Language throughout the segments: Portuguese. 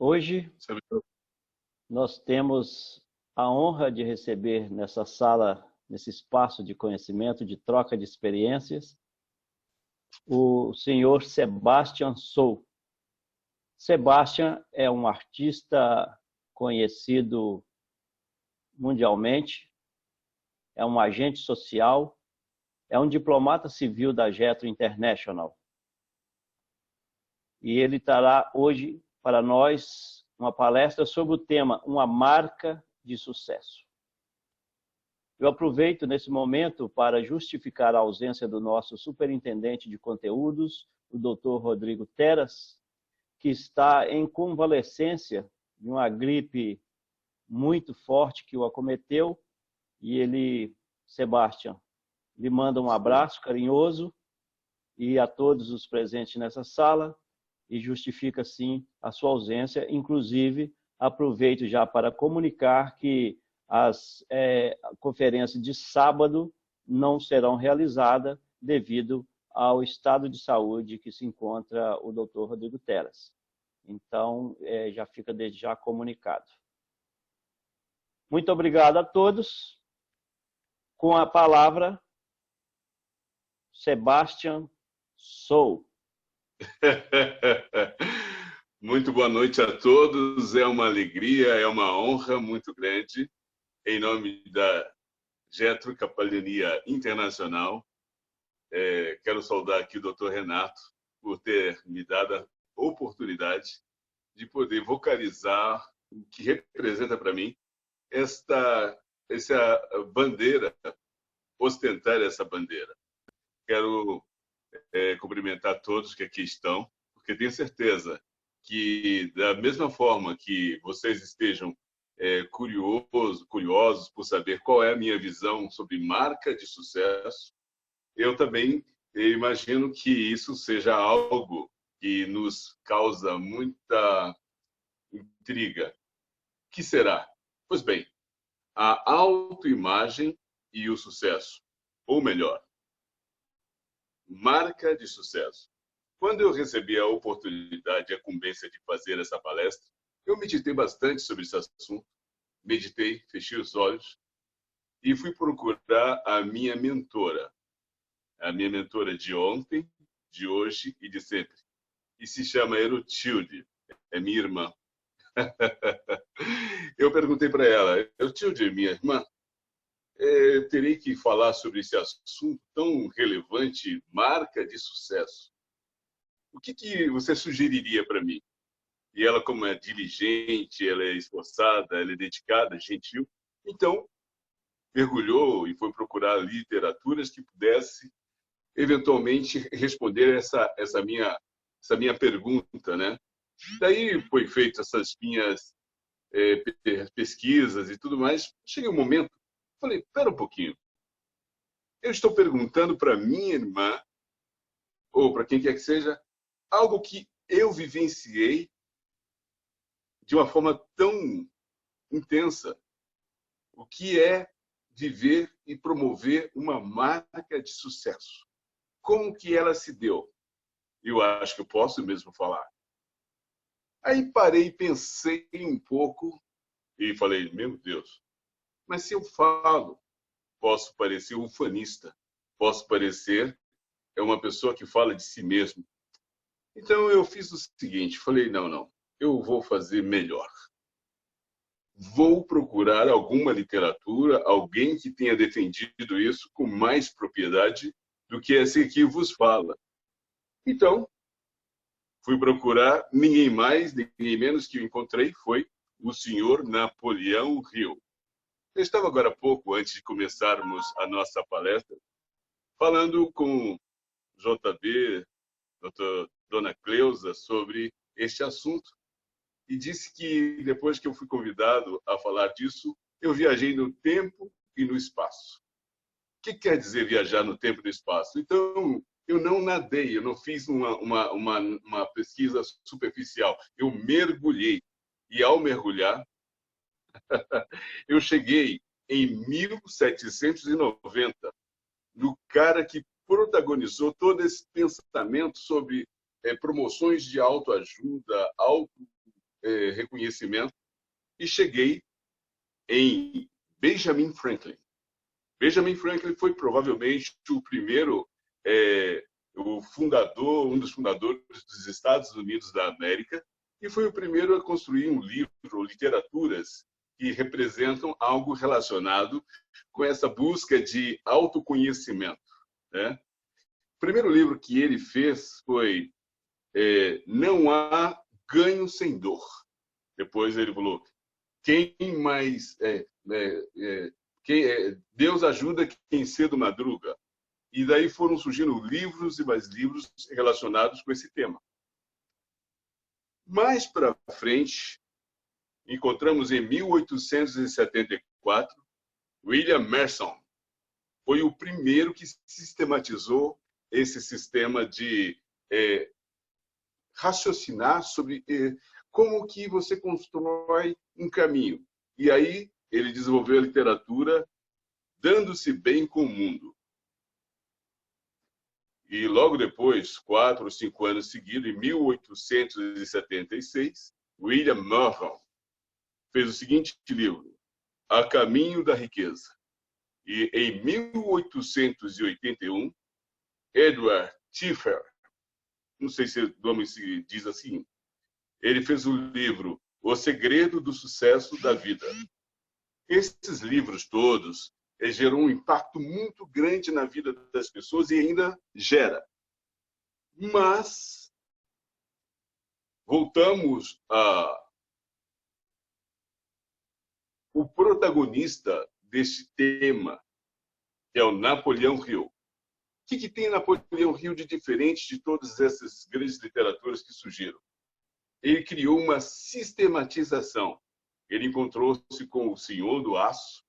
Hoje nós temos a honra de receber nessa sala, nesse espaço de conhecimento, de troca de experiências, o senhor Sebastian Sou. Sebastian é um artista conhecido mundialmente, é um agente social, é um diplomata civil da Jetro International. E ele estará hoje para nós uma palestra sobre o tema Uma Marca de Sucesso. Eu aproveito nesse momento para justificar a ausência do nosso superintendente de conteúdos, o Dr. Rodrigo Teras, que está em convalescência de uma gripe muito forte que o acometeu, e ele, Sebastian, lhe manda um abraço carinhoso e a todos os presentes nessa sala, e justifica, sim, a sua ausência. Inclusive, aproveito já para comunicar que as conferências de sábado não serão realizadas devido ao estado de saúde que se encontra o Dr. Rodrigo Teras. Então, já fica desde já comunicado. Muito obrigado a todos. Com a palavra, Sebastian Sou. Muito boa noite a todos. É uma alegria, é uma honra muito grande. Em nome da Jetro Capelania Internacional, quero saudar aqui o Dr. Renato por ter me dado a oportunidade de poder vocalizar o que representa para mim essa bandeira, ostentar essa bandeira. Quero cumprimentar todos que aqui estão, porque tenho certeza que, da mesma forma que vocês estejam curiosos por saber qual é a minha visão sobre marca de sucesso, eu também imagino que isso seja algo que nos causa muita intriga. O que será? Pois bem, a autoimagem e o sucesso, ou melhor, marca de sucesso. Quando eu recebi a oportunidade e a incumbência de fazer essa palestra, eu meditei bastante sobre esse assunto, meditei, fechei os olhos e fui procurar a minha mentora de ontem, de hoje e de sempre. E se chama Erotilde, é minha irmã. Eu perguntei para ela, Erotilde, minha irmã, terei que falar sobre esse assunto tão relevante, marca de sucesso. O que você sugeriria para mim? E ela, como é diligente, ela é esforçada, ela é dedicada, gentil, então mergulhou e foi procurar literaturas que pudesse eventualmente responder essa minha pergunta, né? Daí foi feito essas minhas pesquisas e tudo mais. Cheguei um momento, falei, espera um pouquinho. Eu estou perguntando para minha irmã, ou para quem quer que seja, algo que eu vivenciei de uma forma tão intensa. O que é viver e promover uma marca de sucesso? Como que ela se deu? Eu acho que eu posso mesmo falar. Aí parei, pensei um pouco e falei, meu Deus, mas se eu falo, posso parecer ufanista, posso parecer uma pessoa que fala de si mesmo. Então eu fiz o seguinte, falei, não, eu vou fazer melhor. Vou procurar alguma literatura, alguém que tenha defendido isso com mais propriedade do que esse aqui vos fala. Então, fui procurar, ninguém mais, ninguém menos que eu encontrei foi o senhor Napoleão Hill. Eu estava agora há pouco, antes de começarmos a nossa palestra, falando com JB, Dona Cleusa, sobre este assunto. E disse que, depois que eu fui convidado a falar disso, eu viajei no tempo e no espaço. O que quer dizer viajar no tempo e no espaço? Então, eu não nadei, eu não fiz uma pesquisa superficial. Eu mergulhei. E, ao mergulhar, eu cheguei em 1790, no cara que protagonizou todo esse pensamento sobre promoções de autoajuda, reconhecimento e cheguei em Benjamin Franklin. Benjamin Franklin foi provavelmente o primeiro, um dos fundadores dos Estados Unidos da América, e foi o primeiro a construir um livro, literaturas que representam algo relacionado com essa busca de autoconhecimento, né? O primeiro livro que ele fez foi Não Há Ganho Sem Dor. Depois ele falou, Deus ajuda quem cedo madruga. E daí foram surgindo livros e mais livros relacionados com esse tema. Mais para frente, encontramos em 1874, William Mason. Foi o primeiro que sistematizou esse sistema de raciocinar sobre como que você constrói um caminho. E aí ele desenvolveu a literatura Dando-se Bem com o Mundo. E logo depois, 4 ou 5 anos seguidos, em 1876, William Morgan fez o seguinte livro, A Caminho da Riqueza. E em 1881, Edward Tiffer, não sei se o nome se diz assim, ele fez o livro O Segredo do Sucesso da Vida. Esses livros todos geram um impacto muito grande na vida das pessoas e ainda gera. Mas voltamos o protagonista deste tema, que é o Napoleão Hill. O que tem Napoleão Hill de diferente de todas essas grandes literaturas que surgiram? Ele criou uma sistematização. Ele encontrou-se com o Senhor do Aço,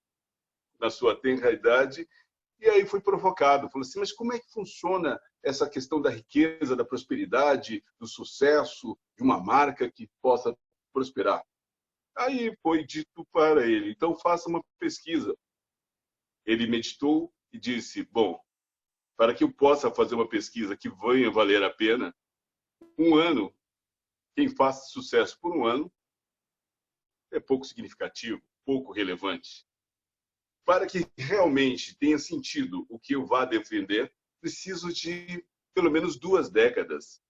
na sua tenra idade, e aí foi provocado. Falou assim, mas como é que funciona essa questão da riqueza, da prosperidade, do sucesso de uma marca que possa prosperar? Aí foi dito para ele, então faça uma pesquisa. Ele meditou e disse, bom, para que eu possa fazer uma pesquisa que venha valer a pena, um ano, quem faz sucesso por um ano, é pouco significativo, pouco relevante. Para que realmente tenha sentido o que eu vá defender, preciso de pelo menos 2 décadas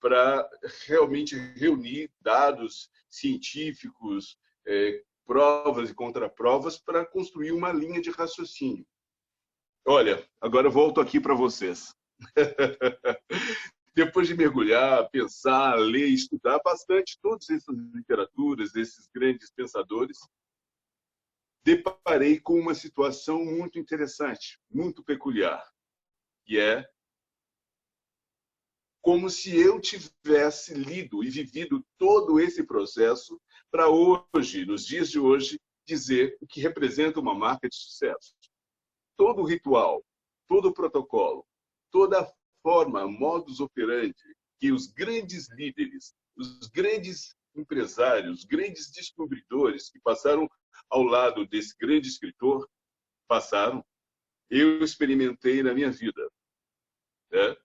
para realmente reunir dados científicos, provas e contraprovas para construir uma linha de raciocínio. Olha, agora eu volto aqui para vocês. Depois de mergulhar, pensar, ler, estudar bastante todas essas literaturas, esses grandes pensadores, deparei com uma situação muito interessante, muito peculiar, que é como se eu tivesse lido e vivido todo esse processo para hoje, nos dias de hoje, dizer o que representa uma marca de sucesso. Todo o ritual, todo o protocolo, toda a forma, modus operandi que os grandes líderes, os grandes empresários, os grandes descobridores que passaram ao lado desse grande escritor, passaram, eu experimentei na minha vida. Né?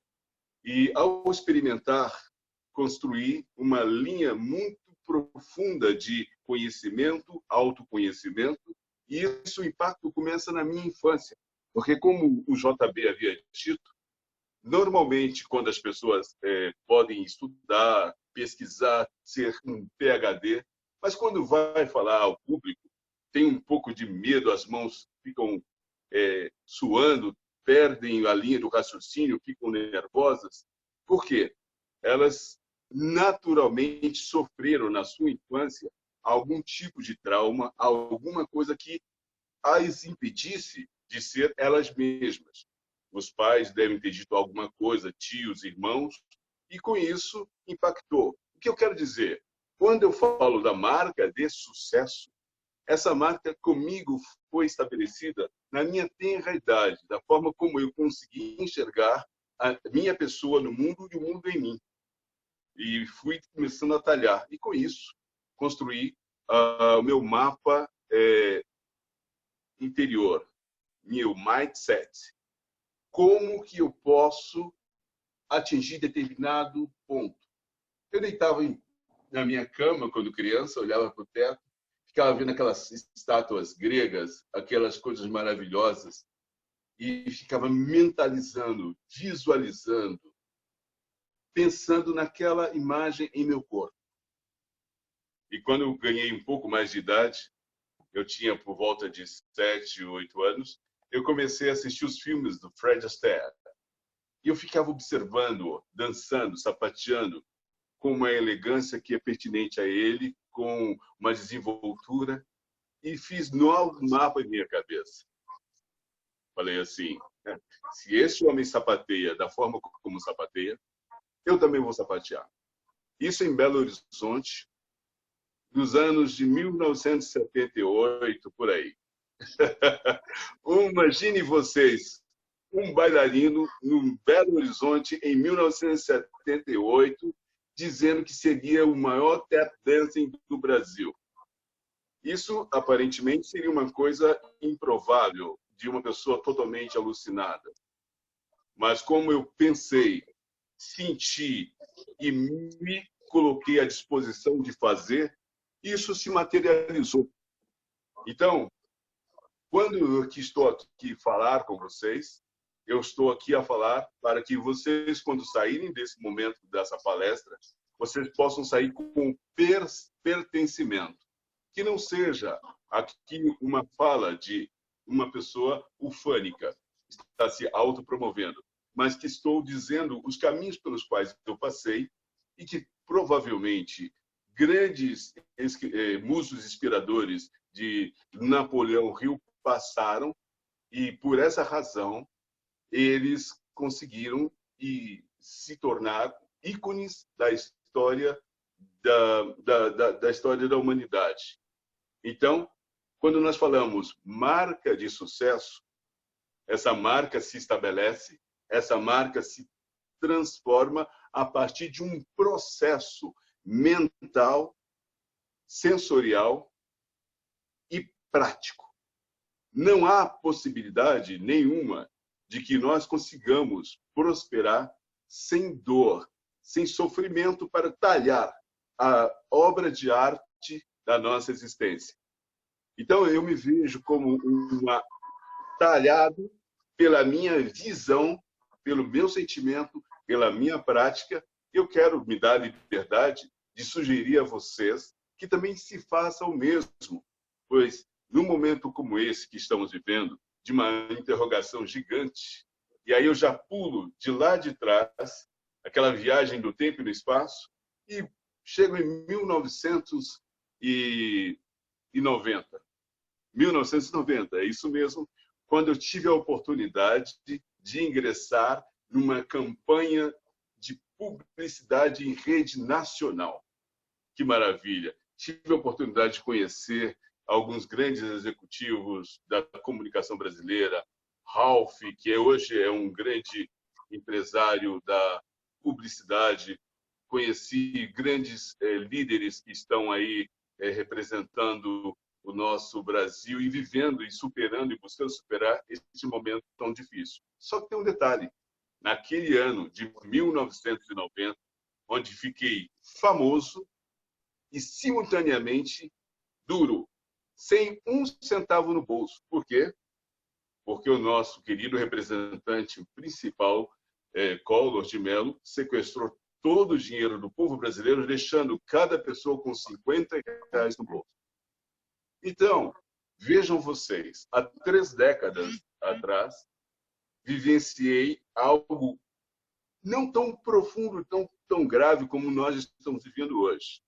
E, ao experimentar, construí uma linha muito profunda de conhecimento, autoconhecimento, e isso, o impacto começa na minha infância. Porque, como o JB havia dito, normalmente, quando as pessoas podem estudar, pesquisar, ser um PhD, mas quando vai falar ao público, tem um pouco de medo, as mãos ficam suando, perdem a linha do raciocínio, ficam nervosas. Por quê? Elas naturalmente sofreram na sua infância algum tipo de trauma, alguma coisa que as impedisse de ser elas mesmas. Os pais devem ter dito alguma coisa, tios, irmãos, e com isso impactou. O que eu quero dizer? Quando eu falo da marca de sucesso, essa marca comigo foi estabelecida na minha tenra idade, da forma como eu consegui enxergar a minha pessoa no mundo e o mundo em mim. E fui começando a talhar. E com isso, construí o meu mapa interior, meu mindset. Como que eu posso atingir determinado ponto? Eu deitava em na minha cama, quando criança, olhava para o teto, ficava vendo aquelas estátuas gregas, aquelas coisas maravilhosas, e ficava mentalizando, visualizando, pensando naquela imagem em meu corpo. E quando eu ganhei um pouco mais de idade, eu tinha por volta de 7, 8 anos, eu comecei a assistir os filmes do Fred Astaire. E eu ficava observando, dançando, sapateando, com uma elegância que é pertinente a ele, com uma desenvoltura, e fiz novos mapas em minha cabeça. Falei assim, se esse homem sapateia da forma como sapateia, eu também vou sapatear. Isso em Belo Horizonte, dos anos de 1978, por aí. Imagine vocês, um bailarino no Belo Horizonte em 1978, dizendo que seria o maior tap dancing do Brasil. Isso, aparentemente, seria uma coisa improvável de uma pessoa totalmente alucinada. Mas como eu pensei, senti e me coloquei à disposição de fazer, isso se materializou. Então, quando eu estou aqui falar com vocês, eu estou aqui a falar para que vocês, quando saírem desse momento, dessa palestra, vocês possam sair com pertencimento. Que não seja aqui uma fala de uma pessoa ufânica, que está se autopromovendo, mas que estou dizendo os caminhos pelos quais eu passei e que provavelmente grandes musos inspiradores de Napoleão Hill passaram e, por essa razão, eles conseguiram se tornar ícones da história da história da humanidade. Então, quando nós falamos marca de sucesso, essa marca se estabelece, essa marca se transforma a partir de um processo mental, sensorial e prático. Não há possibilidade nenhuma de que nós consigamos prosperar sem dor, sem sofrimento para talhar a obra de arte da nossa existência. Então, eu me vejo como talhado pela minha visão, pelo meu sentimento, pela minha prática. Eu quero me dar a liberdade de sugerir a vocês que também se façam o mesmo, pois, num momento como esse que estamos vivendo, de uma interrogação gigante, e aí eu já pulo de lá de trás, aquela viagem do tempo e do espaço, e chego em 1990. 1990, é isso mesmo, quando eu tive a oportunidade de ingressar numa campanha de publicidade em rede nacional. Que maravilha! Tive a oportunidade de conhecer alguns grandes executivos da comunicação brasileira, Ralph, que hoje é um grande empresário da publicidade. Conheci grandes líderes que estão aí representando o nosso Brasil e vivendo e superando e buscando superar esse momento tão difícil. Só que tem um detalhe. Naquele ano de 1990, onde fiquei famoso e, simultaneamente, duro, sem um centavo no bolso. Por quê? Porque o nosso querido representante principal, Collor de Mello, sequestrou todo o dinheiro do povo brasileiro, deixando cada pessoa com R$50 no bolso. Então, vejam vocês, há 3 décadas atrás, vivenciei algo não tão profundo, tão grave como nós estamos vivendo hoje.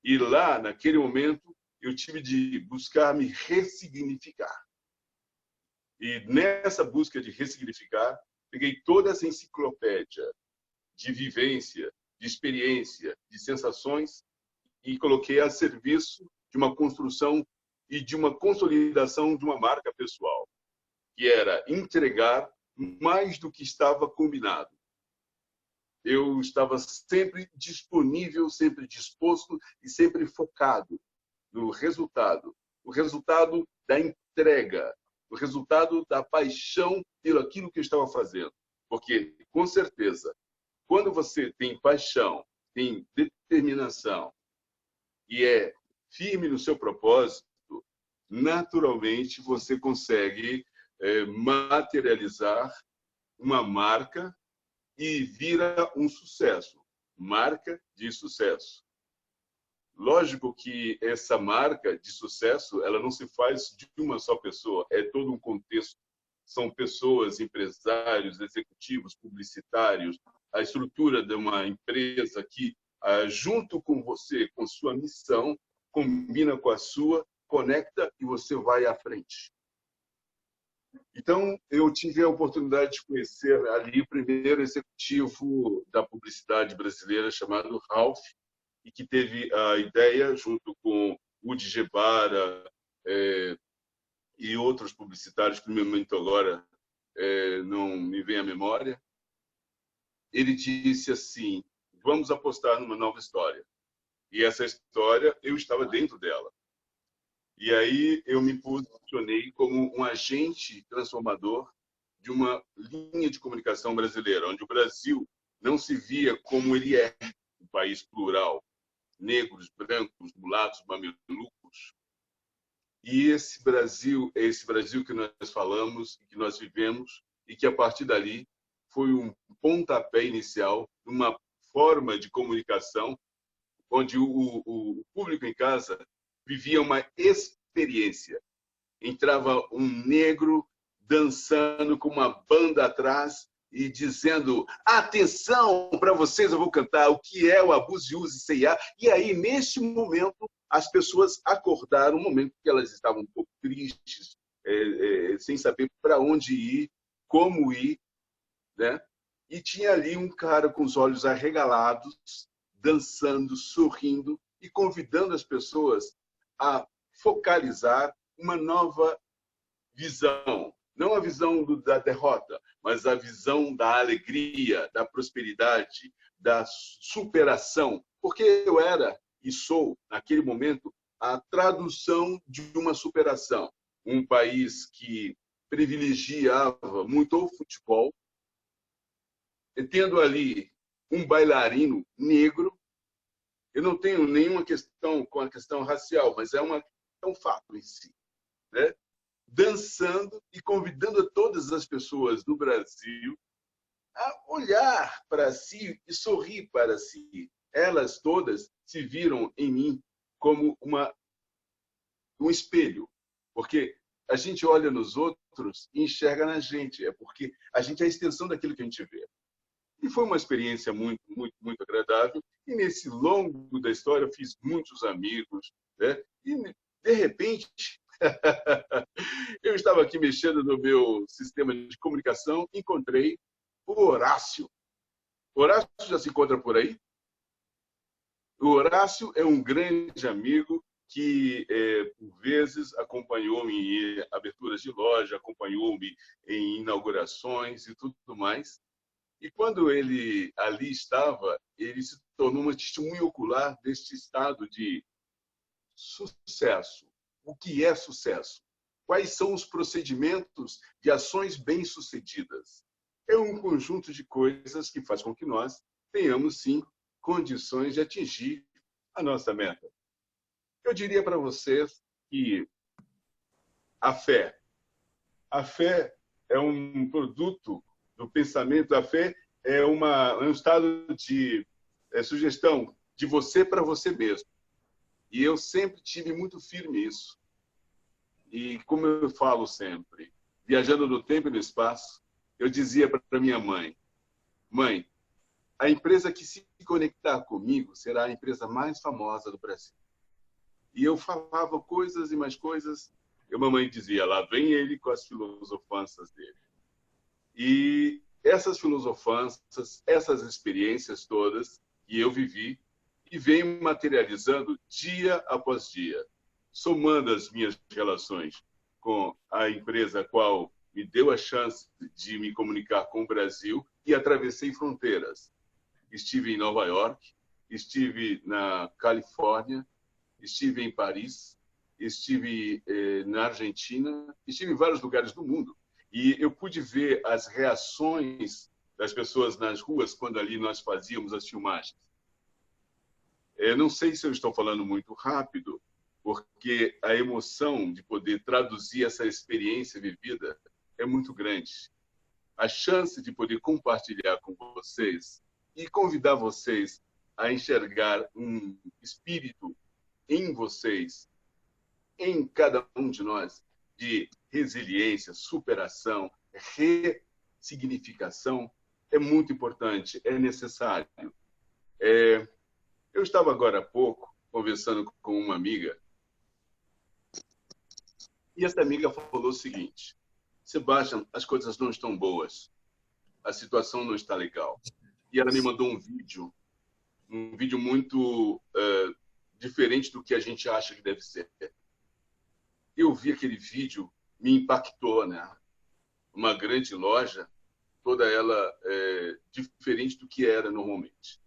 E lá, naquele momento, eu tive de buscar me ressignificar. E nessa busca de ressignificar, peguei toda essa enciclopédia de vivência, de experiência, de sensações e coloquei a serviço de uma construção e de uma consolidação de uma marca pessoal, que era entregar mais do que estava combinado. Eu estava sempre disponível, sempre disposto e sempre focado no resultado. O resultado da entrega, o resultado da paixão pelo aquilo que eu estava fazendo. Porque, com certeza, quando você tem paixão, tem determinação e é firme no seu propósito, naturalmente você consegue materializar uma marca e vira um sucesso. Marca de sucesso. Lógico que essa marca de sucesso, ela não se faz de uma só pessoa, é todo um contexto. São pessoas, empresários, executivos, publicitários, a estrutura de uma empresa que, junto com você, com sua missão, combina com a sua, conecta e você vai à frente. Então, eu tive a oportunidade de conhecer ali o primeiro executivo da publicidade brasileira, chamado Ralph, e que teve a ideia, junto com o Djebara e outros publicitários, que no momento agora não me vem à memória. Ele disse assim: vamos apostar numa nova história. E essa história, eu estava dentro dela. E aí eu me posicionei como um agente transformador de uma linha de comunicação brasileira, onde o Brasil não se via como ele é, um país plural, negros, brancos, mulatos, mamelucos. E esse Brasil é esse Brasil que nós falamos, que nós vivemos, e que a partir dali foi um pontapé inicial, uma forma de comunicação onde o público em casa vivia uma experiência. Entrava um negro dançando com uma banda atrás e dizendo: atenção, para vocês eu vou cantar o que é o Abuso de Uso e C&A. E aí, neste momento, as pessoas acordaram, um momento que elas estavam um pouco tristes, sem saber para onde ir, como ir, né? E tinha ali um cara com os olhos arregalados, dançando, sorrindo e convidando as pessoas a focalizar uma nova visão. Não a visão da derrota, mas a visão da alegria, da prosperidade, da superação. Porque eu era e sou, naquele momento, a tradução de uma superação. Um país que privilegiava muito o futebol, tendo ali um bailarino negro. Eu não tenho nenhuma questão com a questão racial, mas é um fato em si, né? Dançando e convidando todas as pessoas do Brasil a olhar para si e sorrir para si. Elas todas se viram em mim como um espelho, porque a gente olha nos outros e enxerga na gente, é porque a gente é a extensão daquilo que a gente vê. E foi uma experiência muito, muito, muito agradável. E nesse longo da história eu fiz muitos amigos, né? E de repente eu estava aqui mexendo no meu sistema de comunicação, encontrei o Horácio. O Horácio já se encontra por aí? O Horácio é um grande amigo que, por vezes, acompanhou-me em aberturas de loja, acompanhou-me em inaugurações e tudo mais. E quando ele ali estava, ele se tornou uma testemunha ocular deste estado de sucesso. O que é sucesso? Quais são os procedimentos de ações bem-sucedidas? É um conjunto de coisas que faz com que nós tenhamos, sim, condições de atingir a nossa meta. Eu diria para vocês que a fé é um produto do pensamento. A fé é um estado de sugestão de você para você mesmo. E eu sempre tive muito firme isso. E como eu falo sempre, viajando no tempo e no espaço, eu dizia para minha mãe: mãe, a empresa que se conectar comigo será a empresa mais famosa do Brasil. E eu falava coisas e mais coisas, e a mamãe dizia: lá vem ele com as filosofanças dele. E essas filosofanças, essas experiências todas que eu vivi e venho materializando dia após dia, somando as minhas relações com a empresa a qual me deu a chance de me comunicar com o Brasil, e atravessei fronteiras. Estive em Nova York, estive na Califórnia, estive em Paris, estive na Argentina, estive em vários lugares do mundo. E eu pude ver as reações das pessoas nas ruas quando ali nós fazíamos as filmagens. não sei se eu estou falando muito rápido, porque a emoção de poder traduzir essa experiência vivida é muito grande. A chance de poder compartilhar com vocês e convidar vocês a enxergar um espírito em vocês, em cada um de nós, de resiliência, superação, ressignificação, é muito importante, é necessário. Eu estava agora há pouco conversando com uma amiga e essa amiga falou o seguinte: Sebastião, as coisas não estão boas, a situação não está legal. E ela me mandou um vídeo muito diferente do que a gente acha que deve ser. Eu vi aquele vídeo, me impactou, né? Uma grande loja, toda ela diferente do que era normalmente.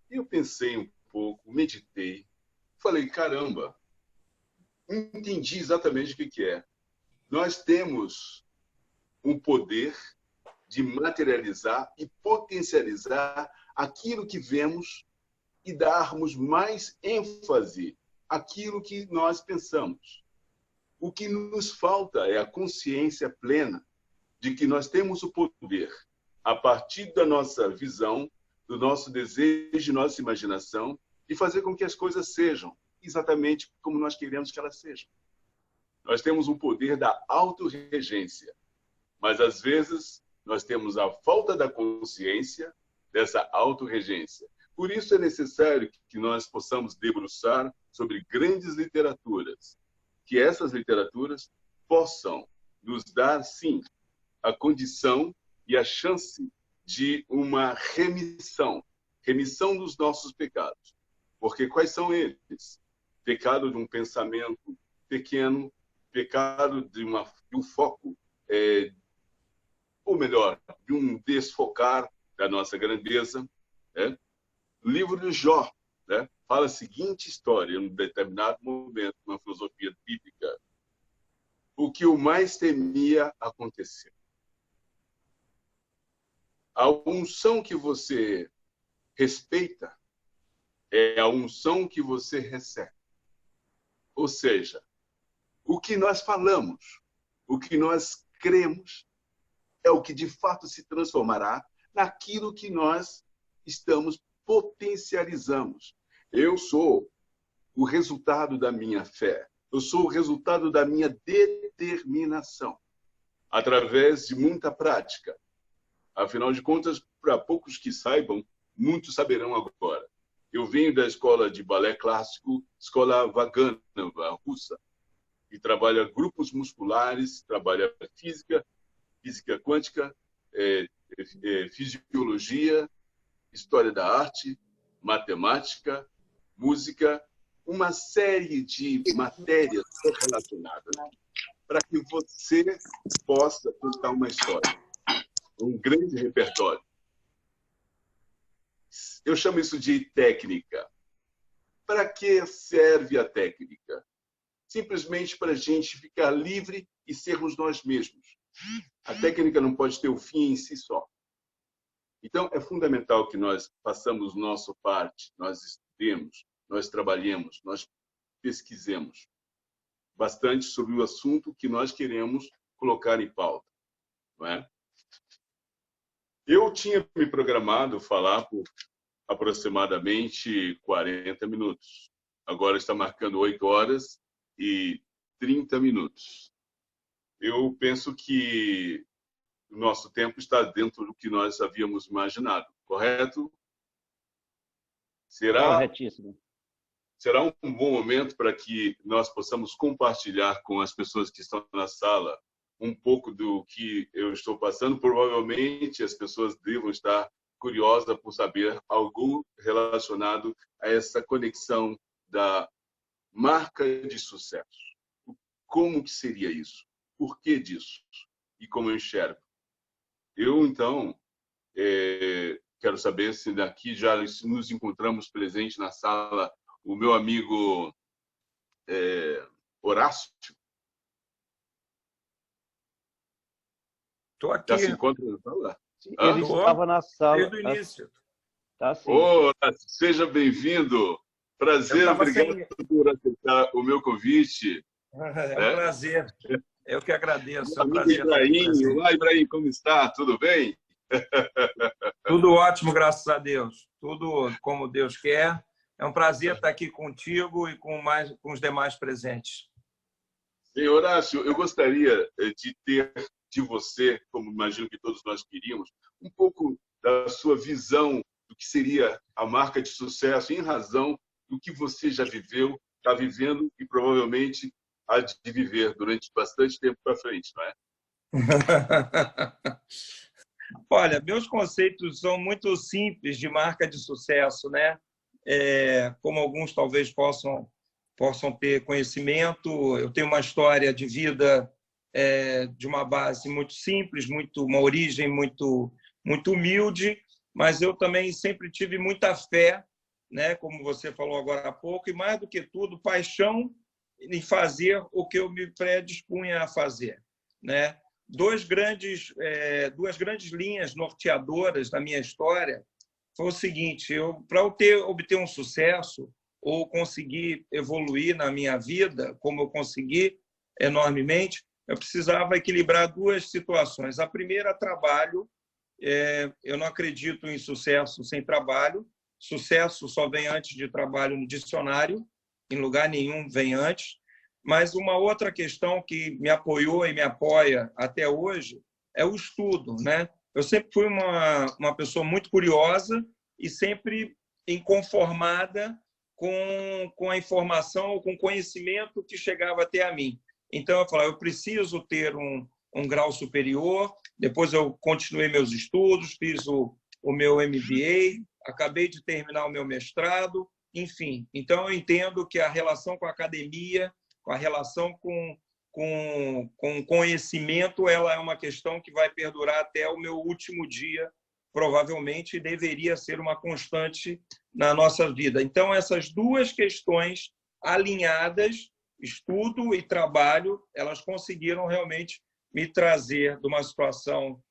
E eu pensei um pouco, meditei, falei, caramba, entendi exatamente o que é. Nós temos um poder de materializar e potencializar aquilo que vemos e darmos mais ênfase àquilo que nós pensamos. O que nos falta é a consciência plena de que nós temos o poder, a partir da nossa visão, do nosso desejo, nossa imaginação, de fazer com que as coisas sejam exatamente como nós queremos que elas sejam. Nós temos um poder da autorregência, mas às vezes nós temos a falta da consciência dessa autorregência. Por isso é necessário que nós possamos debruçar sobre grandes literaturas, que essas literaturas possam nos dar, sim, a condição e a chance de uma remissão dos nossos pecados. Porque quais são eles? Pecado de um pensamento pequeno, pecado de um foco, ou melhor, de um desfocar da nossa grandeza. Né? O livro de Jó, né, fala a seguinte história, em um determinado momento, uma filosofia bíblica: o que o mais temia aconteceu. A unção que você respeita é a unção que você recebe. Ou seja, o que nós falamos, o que nós cremos, é o que de fato se transformará naquilo que nós potencializamos. Eu sou o resultado da minha fé. Eu sou o resultado da minha determinação, através de muita prática. Afinal de contas, para poucos que saibam, muitos saberão agora. Eu venho da escola de balé clássico, escola Vaganova, russa, que trabalha grupos musculares, trabalha física quântica, fisiologia, história da arte, matemática, música, uma série de matérias relacionadas para que você possa contar uma história. Um grande repertório. Eu chamo isso de técnica. Para que serve a técnica? Simplesmente para a gente ficar livre e sermos nós mesmos. A técnica não pode ter o fim em si só. Então, é fundamental que nós façamos nossa parte, nós estudemos, nós trabalhemos, nós pesquisemos bastante sobre o assunto que nós queremos colocar em pauta. Não é? Eu tinha me programado falar por aproximadamente 40 minutos. Agora está marcando 8 horas e 30 minutos. Eu penso que o nosso tempo está dentro do que nós havíamos imaginado, correto? Corretíssimo. Será um bom momento para que nós possamos compartilhar com as pessoas que estão na sala um pouco do que eu estou passando. Provavelmente as pessoas devam estar curiosas por saber algo relacionado a essa conexão da marca de sucesso. Como que seria isso? Por que disso? E como eu enxergo? Eu, então, quero saber se daqui já nos encontramos presentes na sala o meu amigo Horácio. Estou aqui. Já se encontra na sala? Ele estava na sala. Desde o início. Tá sim. Seja bem-vindo. Prazer, obrigado por aceitar o meu convite. É um prazer. Eu que agradeço. É um prazer. Ibrahim. Olá, Ibrahim, como está? Tudo bem? Tudo ótimo, graças a Deus. Tudo como Deus quer. É um prazer estar aqui contigo e com os demais presentes. Sim, Horácio, eu gostaria de ter de você, como imagino que todos nós queríamos, um pouco da sua visão do que seria a marca de sucesso, em razão do que você já viveu, está vivendo e provavelmente há de viver durante bastante tempo para frente, não é? Olha, meus conceitos são muito simples de marca de sucesso, né? Como alguns talvez possam ter conhecimento, eu tenho uma história de vida de uma base muito simples, uma origem muito humilde, mas eu também sempre tive muita fé, né? Como você falou agora há pouco, e mais do que tudo, paixão em fazer o que eu me predispunha a fazer, né? Duas grandes linhas norteadoras da minha história foi o seguinte: para obter um sucesso ou conseguir evoluir na minha vida, como eu consegui enormemente, eu precisava equilibrar duas situações. A primeira, trabalho. Eu não acredito em sucesso sem trabalho. Sucesso só vem antes de trabalho no dicionário, em lugar nenhum vem antes. Mas uma outra questão que me apoiou e me apoia até hoje é o estudo, né? Eu sempre fui uma pessoa muito curiosa e sempre inconformada com a informação ou com o conhecimento que chegava até a mim. Então, eu falava, eu preciso ter um grau superior. Depois eu continuei meus estudos, fiz o meu MBA, acabei de terminar o meu mestrado, enfim. Então, eu entendo que a relação com a academia, com a relação com conhecimento, ela é uma questão que vai perdurar até o meu último dia, provavelmente, e deveria ser uma constante na nossa vida. Então, essas duas questões alinhadas, estudo e trabalho, elas conseguiram realmente me trazer de uma situação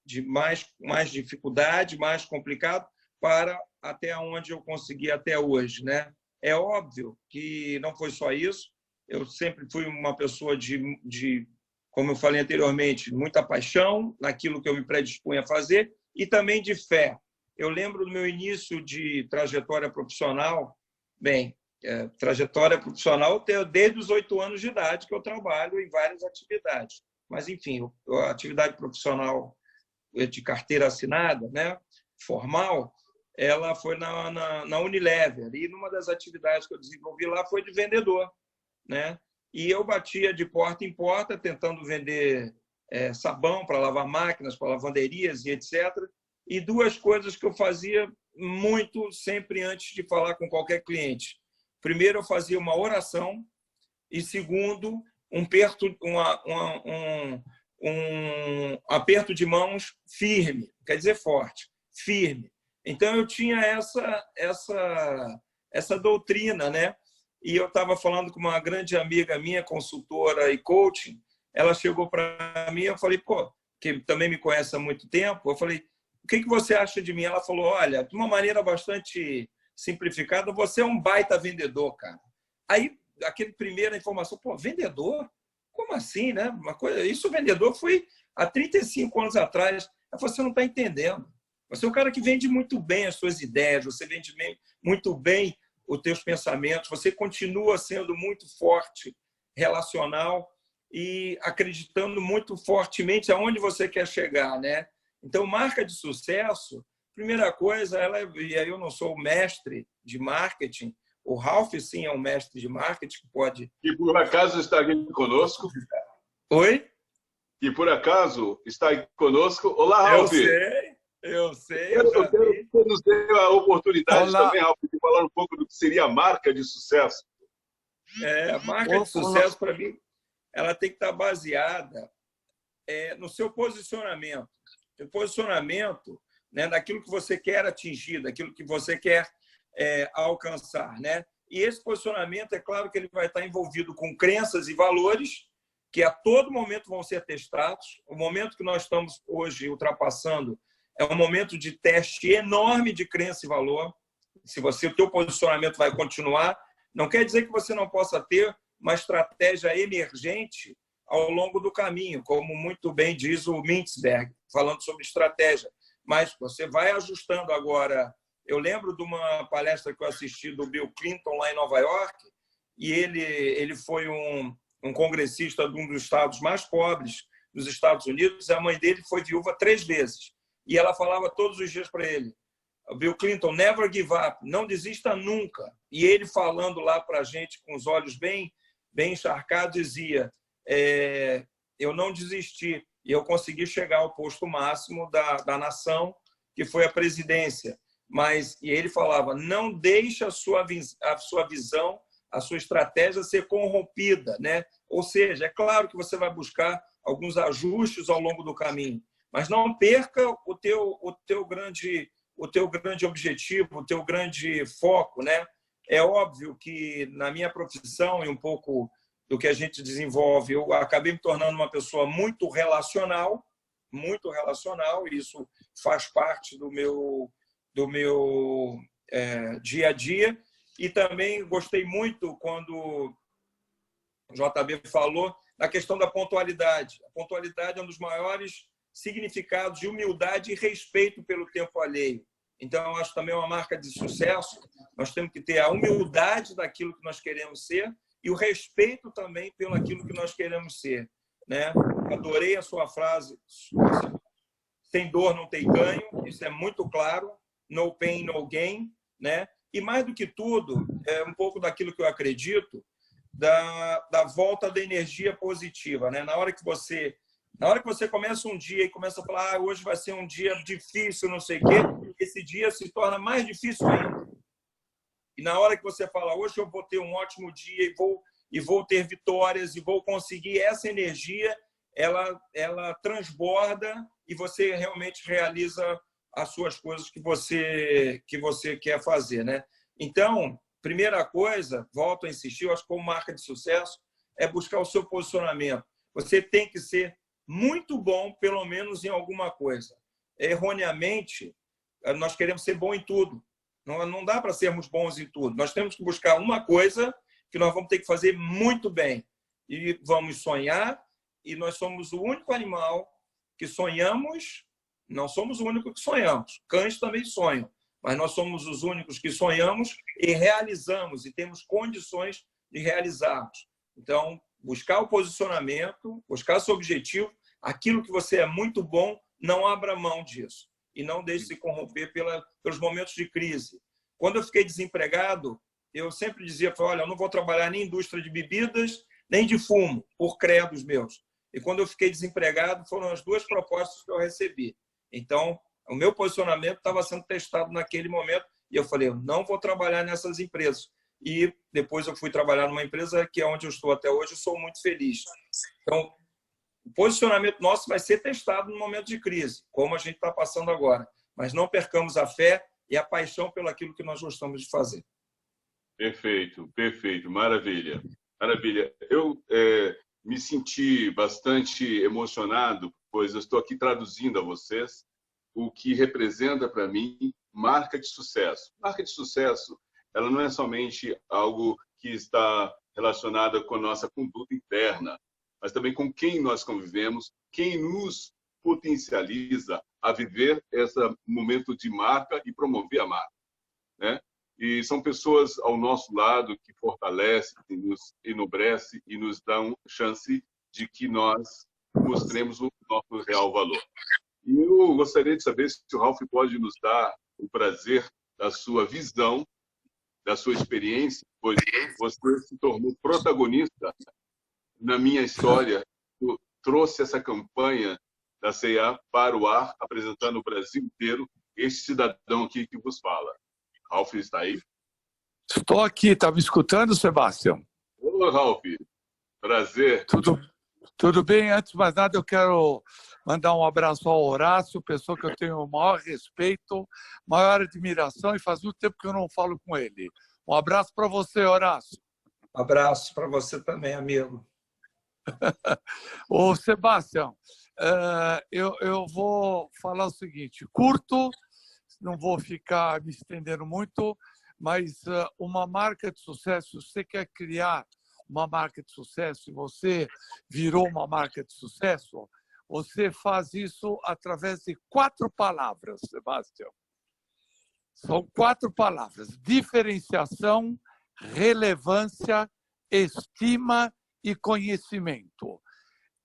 de mais dificuldade, mais complicado, para até onde eu consegui até hoje, né? É óbvio que não foi só isso. Eu sempre fui uma pessoa como eu falei anteriormente, muita paixão naquilo que eu me predispunha a fazer e também de fé. Eu lembro do meu início de trajetória profissional. Trajetória profissional desde os 8 anos de idade que eu trabalho em várias atividades. Mas, enfim, a atividade profissional de carteira assinada, né, formal, ela foi na Unilever. E numa das atividades que eu desenvolvi lá foi de vendedor, né? E eu batia de porta em porta tentando vender sabão para lavar máquinas, para lavanderias e etc. E duas coisas que eu fazia muito sempre antes de falar com qualquer cliente. Primeiro, eu fazia uma oração e, segundo, um aperto de mãos firme, quer dizer forte, firme. Então, eu tinha essa doutrina, né? E eu estava falando com uma grande amiga minha, consultora e coaching. Ela chegou para mim, eu falei, que também me conhece há muito tempo, eu falei, o que você acha de mim? Ela falou, olha, de uma maneira bastante simplificada, você é um baita vendedor, cara. Aí, aquele primeira informação, vendedor? Como assim, né? Isso, vendedor, foi há 35 anos atrás. Ela falou, você não está entendendo. Você é um cara que vende muito bem as suas ideias, você vende muito bem os teus pensamentos, você continua sendo muito forte, relacional e acreditando muito fortemente aonde você quer chegar, né? Então, marca de sucesso, primeira coisa, e aí eu não sou o mestre de marketing, o Ralph, sim, é um mestre de marketing que pode... E por acaso está aqui conosco. Oi? E por acaso está aqui conosco. Olá, Ralph. Eu sei. Eu quero que você nos dê a oportunidade também, Ralph, de falar um pouco do que seria a marca de sucesso. A marca de sucesso, para mim, ela tem que estar baseada no seu posicionamento. O posicionamento, né, daquilo que você quer atingir, daquilo que você quer alcançar, né? E esse posicionamento, é claro que ele vai estar envolvido com crenças e valores que a todo momento vão ser testados. O momento que nós estamos hoje ultrapassando É um momento de teste enorme de crença e valor. Se o teu posicionamento vai continuar, não quer dizer que você não possa ter uma estratégia emergente ao longo do caminho, como muito bem diz o Mintzberg, falando sobre estratégia. Mas você vai ajustando agora. Eu lembro de uma palestra que eu assisti do Bill Clinton lá em Nova York, e ele foi um congressista de um dos estados mais pobres dos Estados Unidos. A mãe dele foi viúva 3 vezes. E ela falava todos os dias para ele, Bill Clinton, never give up, não desista nunca. E ele falando lá para a gente, com os olhos bem encharcados, dizia, eu não desisti e eu consegui chegar ao posto máximo da nação, que foi a presidência. E ele falava, não deixe a sua visão, a sua estratégia ser corrompida, né? Ou seja, é claro que você vai buscar alguns ajustes ao longo do caminho, mas não perca o teu grande objetivo, o teu grande foco, né? É óbvio que na minha profissão e um pouco do que a gente desenvolve, eu acabei me tornando uma pessoa muito relacional, e isso faz parte do meu dia a dia. E também gostei muito quando o JB falou da questão da pontualidade. A pontualidade é um dos maiores significados de humildade e respeito pelo tempo alheio. Então, eu acho também uma marca de sucesso. Nós temos que ter a humildade daquilo que nós queremos ser e o respeito também pelo aquilo que nós queremos ser, né? Adorei a sua frase, sem dor não tem ganho, isso é muito claro, no pain, no gain, né? E mais do que tudo, é um pouco daquilo que eu acredito, da volta da energia positiva, né? Na hora que você começa um dia e começa a falar, hoje vai ser um dia difícil, não sei o quê, esse dia se torna mais difícil ainda. E na hora que você fala, hoje eu vou ter um ótimo dia e vou ter vitórias e vou conseguir, essa energia, ela transborda e você realmente realiza as suas coisas que você quer fazer, né? Então, primeira coisa, volto a insistir, eu acho que como marca de sucesso, é buscar o seu posicionamento. Você tem que ser muito bom, pelo menos em alguma coisa. Erroneamente, nós queremos ser bom em tudo. Não dá para sermos bons em tudo. Nós temos que buscar uma coisa que nós vamos ter que fazer muito bem. E vamos sonhar, e nós somos o único animal que sonhamos, não somos o único que sonhamos. Cães também sonham, mas nós somos os únicos que sonhamos e realizamos, e temos condições de realizarmos. Então, buscar o posicionamento, buscar seu objetivo, aquilo que você é muito bom, não abra mão disso. E não deixe se corromper pelos momentos de crise. Quando eu fiquei desempregado, eu sempre dizia, olha, eu não vou trabalhar nem em indústria de bebidas, nem de fumo, por credos meus. E quando eu fiquei desempregado, foram as 2 propostas que eu recebi. Então, o meu posicionamento estava sendo testado naquele momento, e eu falei, eu não vou trabalhar nessas empresas. E depois eu fui trabalhar numa empresa que é onde eu estou até hoje, e sou muito feliz. Então, o posicionamento nosso vai ser testado no momento de crise, como a gente está passando agora. Mas não percamos a fé e a paixão pelo aquilo que nós gostamos de fazer. Perfeito, perfeito. Maravilha. Maravilha. Eu me senti bastante emocionado, pois eu estou aqui traduzindo a vocês o que representa para mim marca de sucesso. Marca de sucesso, ela não é somente algo que está relacionado com a nossa conduta interna, mas também com quem nós convivemos, quem nos potencializa a viver esse momento de marca e promover a marca, né? E são pessoas ao nosso lado que fortalecem, que nos enobrece e nos dão chance de que nós mostremos o nosso real valor. E eu gostaria de saber se o Ralph pode nos dar o prazer da sua visão, da sua experiência, pois você se tornou protagonista na minha história, trouxe essa campanha da C&A para o ar, apresentando o Brasil inteiro, este cidadão aqui que vos fala. Ralph está aí? Estou aqui, está me escutando, Sebastião? Olá, Ralph. Prazer. Tudo bem? Antes de mais nada, eu quero mandar um abraço ao Horácio, pessoa que eu tenho o maior respeito, maior admiração, e faz muito tempo que eu não falo com ele. Um abraço para você, Horácio. Abraço para você também, amigo. Ô, Sebastião, eu vou falar o seguinte, curto, não vou ficar me estendendo muito, mas uma marca de sucesso, se você quer criar uma marca de sucesso e você virou uma marca de sucesso, você faz isso através de 4 palavras, Sebastião. São 4 palavras: diferenciação, relevância, estima e conhecimento.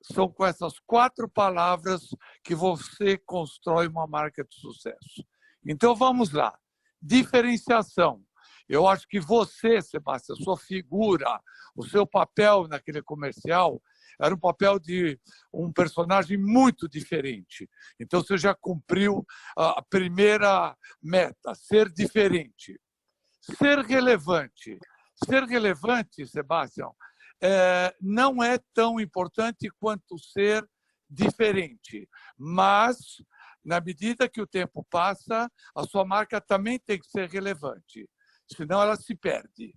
São com essas 4 palavras que você constrói uma marca de sucesso. Então, vamos lá. Diferenciação. Eu acho que você, Sebastião, sua figura, o seu papel naquele comercial era um papel de um personagem muito diferente. Então, você já cumpriu a primeira meta, ser diferente. Ser relevante. Ser relevante, Sebastião, não é tão importante quanto ser diferente. Mas, na medida que o tempo passa, a sua marca também tem que ser relevante. Senão ela se perde.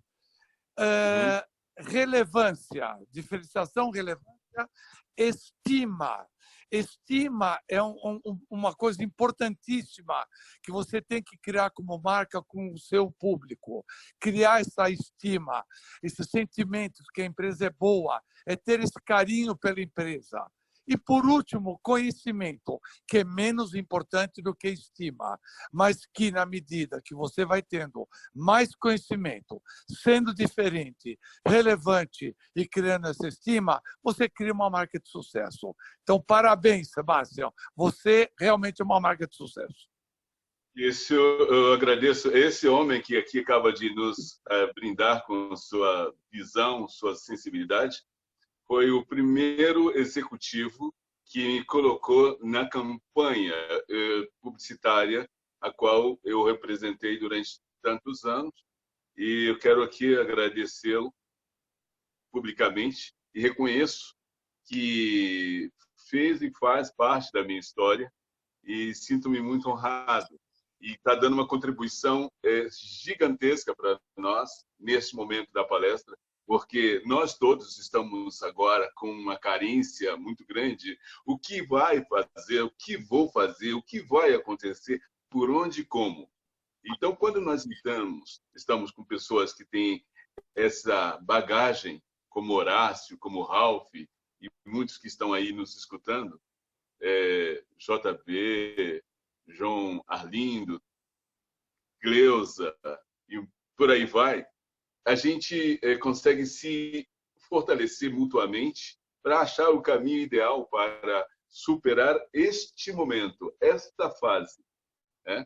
Relevância, diferenciação, relevância, estima. Estima é uma coisa importantíssima que você tem que criar como marca com o seu público. Criar essa estima, esse sentimento de que a empresa é boa, é ter esse carinho pela empresa. E, por último, conhecimento, que é menos importante do que estima, mas que, na medida que você vai tendo mais conhecimento, sendo diferente, relevante e criando essa estima, você cria uma marca de sucesso. Então, parabéns, Sebastião. Você realmente é uma marca de sucesso. Isso eu agradeço. Esse homem que aqui acaba de nos brindar com sua visão, sua sensibilidade, foi o primeiro executivo que me colocou na campanha publicitária a qual eu representei durante tantos anos. E eu quero aqui agradecê-lo publicamente e reconheço que fez e faz parte da minha história e sinto-me muito honrado. E está dando uma contribuição gigantesca para nós neste momento da palestra, porque nós todos estamos agora com uma carência muito grande. O que vai fazer, o que vou fazer, o que vai acontecer, por onde e como. Então, quando nós estamos com pessoas que têm essa bagagem, como Horácio, como Ralph, e muitos que estão aí nos escutando, JB, João Arlindo, Cleusa, e por aí vai, a gente consegue se fortalecer mutuamente para achar o caminho ideal para superar este momento, esta fase. Né?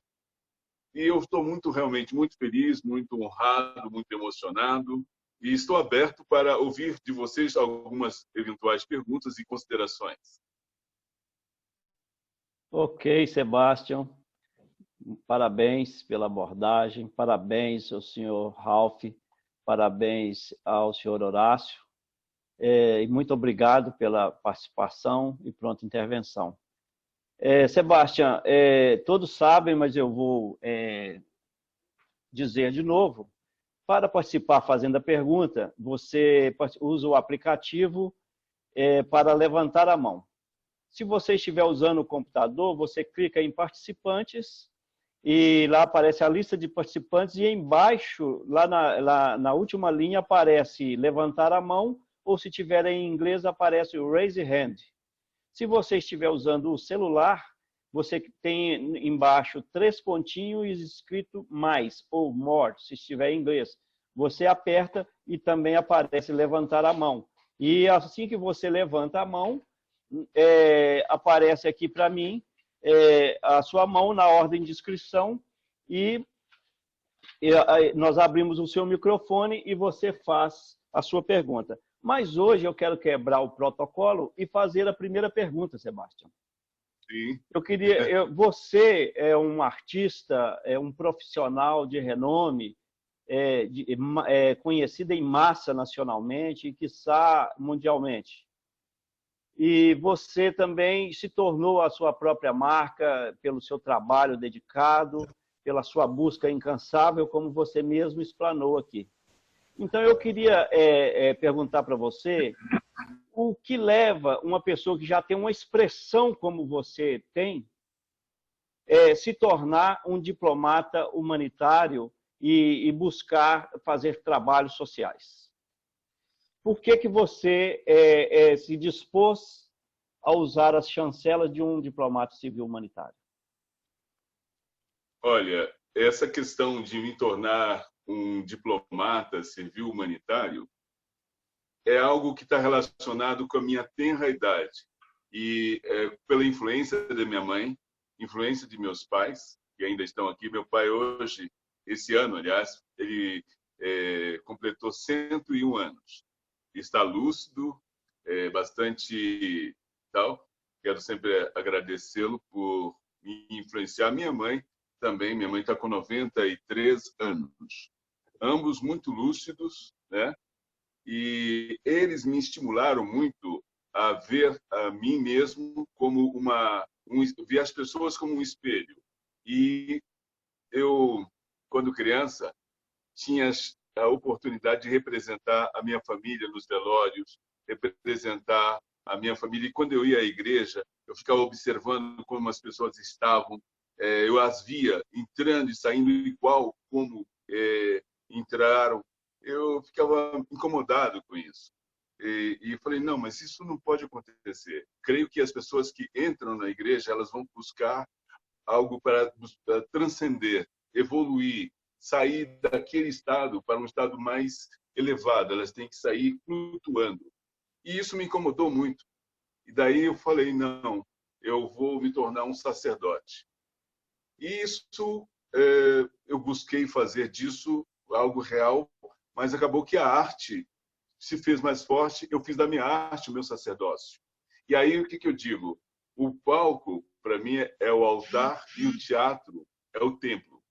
E eu estou realmente muito feliz, muito honrado, muito emocionado e estou aberto para ouvir de vocês algumas eventuais perguntas e considerações. Ok, Sebastião. Parabéns pela abordagem, parabéns ao senhor Ralph, parabéns ao senhor Horácio, e muito obrigado pela participação e pronta intervenção. Sebastião, todos sabem, mas eu vou dizer de novo, para participar fazendo a pergunta, você usa o aplicativo para levantar a mão. Se você estiver usando o computador, você clica em participantes, e lá aparece a lista de participantes e embaixo, lá na última linha, aparece levantar a mão, ou se tiver em inglês, aparece o raise hand. Se você estiver usando o celular, você tem embaixo 3 pontinhos escrito mais ou more, se estiver em inglês. Você aperta e também aparece levantar a mão. E assim que você levanta a mão, aparece aqui para mim, a sua mão na ordem de inscrição e nós abrimos o seu microfone e você faz a sua pergunta. Mas hoje eu quero quebrar o protocolo e fazer a primeira pergunta, Sebastião. Sim. Você é um artista, um profissional de renome, conhecido em massa nacionalmente e, quiçá, mundialmente. E você também se tornou a sua própria marca pelo seu trabalho dedicado, pela sua busca incansável, como você mesmo explanou aqui. Então, eu queria perguntar para você o que leva uma pessoa que já tem uma expressão como você tem, se tornar um diplomata humanitário e buscar fazer trabalhos sociais? Por que você se dispôs a usar as chancelas de um diplomata civil humanitário? Olha, essa questão de me tornar um diplomata civil humanitário é algo que está relacionado com a minha tenra idade e pela influência da minha mãe, influência de meus pais, que ainda estão aqui. Meu pai hoje, esse ano, aliás, ele completou 101 anos. Está lúcido, bastante tal. Quero sempre agradecê-lo por me influenciar. Minha mãe também, minha mãe está com 93 anos. Ambos muito lúcidos, né? E eles me estimularam muito a ver a mim mesmo como ver as pessoas como um espelho. E eu, quando criança, tinha a oportunidade de representar a minha família nos velórios, representar a minha família. E quando eu ia à igreja, eu ficava observando como as pessoas estavam. Eu as via entrando e saindo igual como entraram. Eu ficava incomodado com isso. E falei, não, mas isso não pode acontecer. Creio que as pessoas que entram na igreja, elas vão buscar algo para transcender, evoluir, sair daquele estado para um estado mais elevado. Elas têm que sair flutuando. E isso me incomodou muito. E daí eu falei, não, eu vou me tornar um sacerdote. E isso, eu busquei fazer disso algo real, mas acabou que a arte se fez mais forte. Eu fiz da minha arte o meu sacerdócio. E aí, o que eu digo? O palco, para mim, é o altar e o teatro é o templo.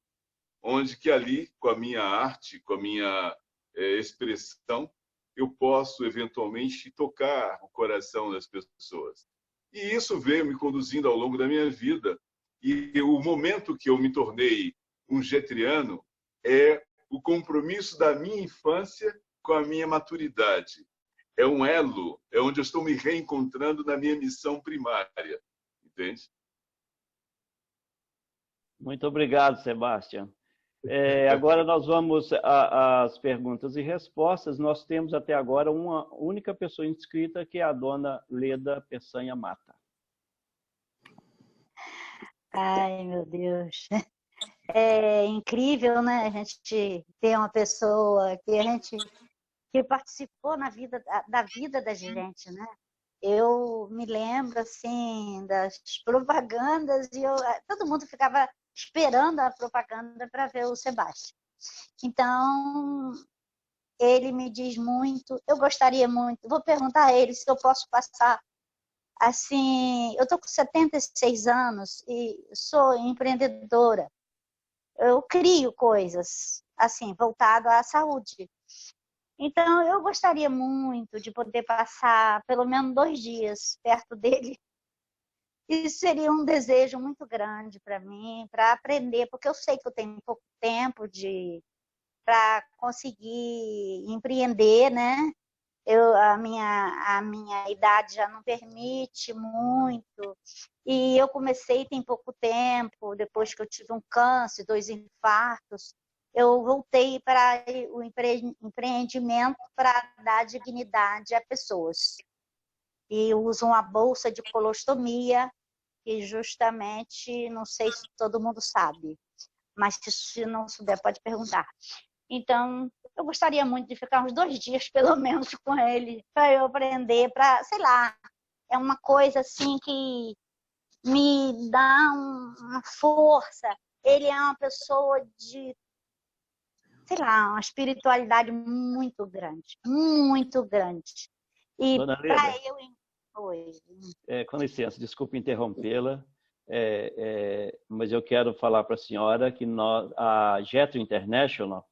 Onde que ali, com a minha arte, com a minha expressão, eu posso, eventualmente, tocar o coração das pessoas. E isso veio me conduzindo ao longo da minha vida. E o momento que eu me tornei um getriano é o compromisso da minha infância com a minha maturidade. É um elo, é onde eu estou me reencontrando na minha missão primária. Entende? Muito obrigado, Sebastião. Agora nós vamos às perguntas e respostas. Nós temos até agora uma única pessoa inscrita, que é a dona Leda Peçanha Mata. Ai, meu Deus. É incrível, né? A gente ter uma pessoa que participou na vida da vida da gente, né? Eu me lembro assim das propagandas e todo mundo ficava esperando a propaganda para ver o Sebastião. Então, ele me diz muito, eu gostaria muito, vou perguntar a ele se eu posso passar. Assim, eu estou com 76 anos e sou empreendedora. Eu crio coisas, assim, voltado à saúde. Então, eu gostaria muito de poder passar pelo menos 2 dias perto dele. Isso seria um desejo muito grande para mim, para aprender, porque eu sei que eu tenho pouco tempo para conseguir empreender, né? A minha idade já não permite muito. E eu comecei tem pouco tempo, depois que eu tive um câncer, 2 infartos, eu voltei para o empreendimento para dar dignidade a pessoas. E eu uso uma bolsa de colostomia, que justamente, não sei se todo mundo sabe, mas se não souber, pode perguntar. Então, eu gostaria muito de ficar uns 2 dias, pelo menos, com ele, para eu aprender, para, sei lá, é uma coisa assim que me dá uma força. Ele é uma pessoa de, sei lá, uma espiritualidade muito grande, muito grande. E para eu... Oi. Com licença, desculpe interrompê-la, mas eu quero falar para a senhora que a Jetro International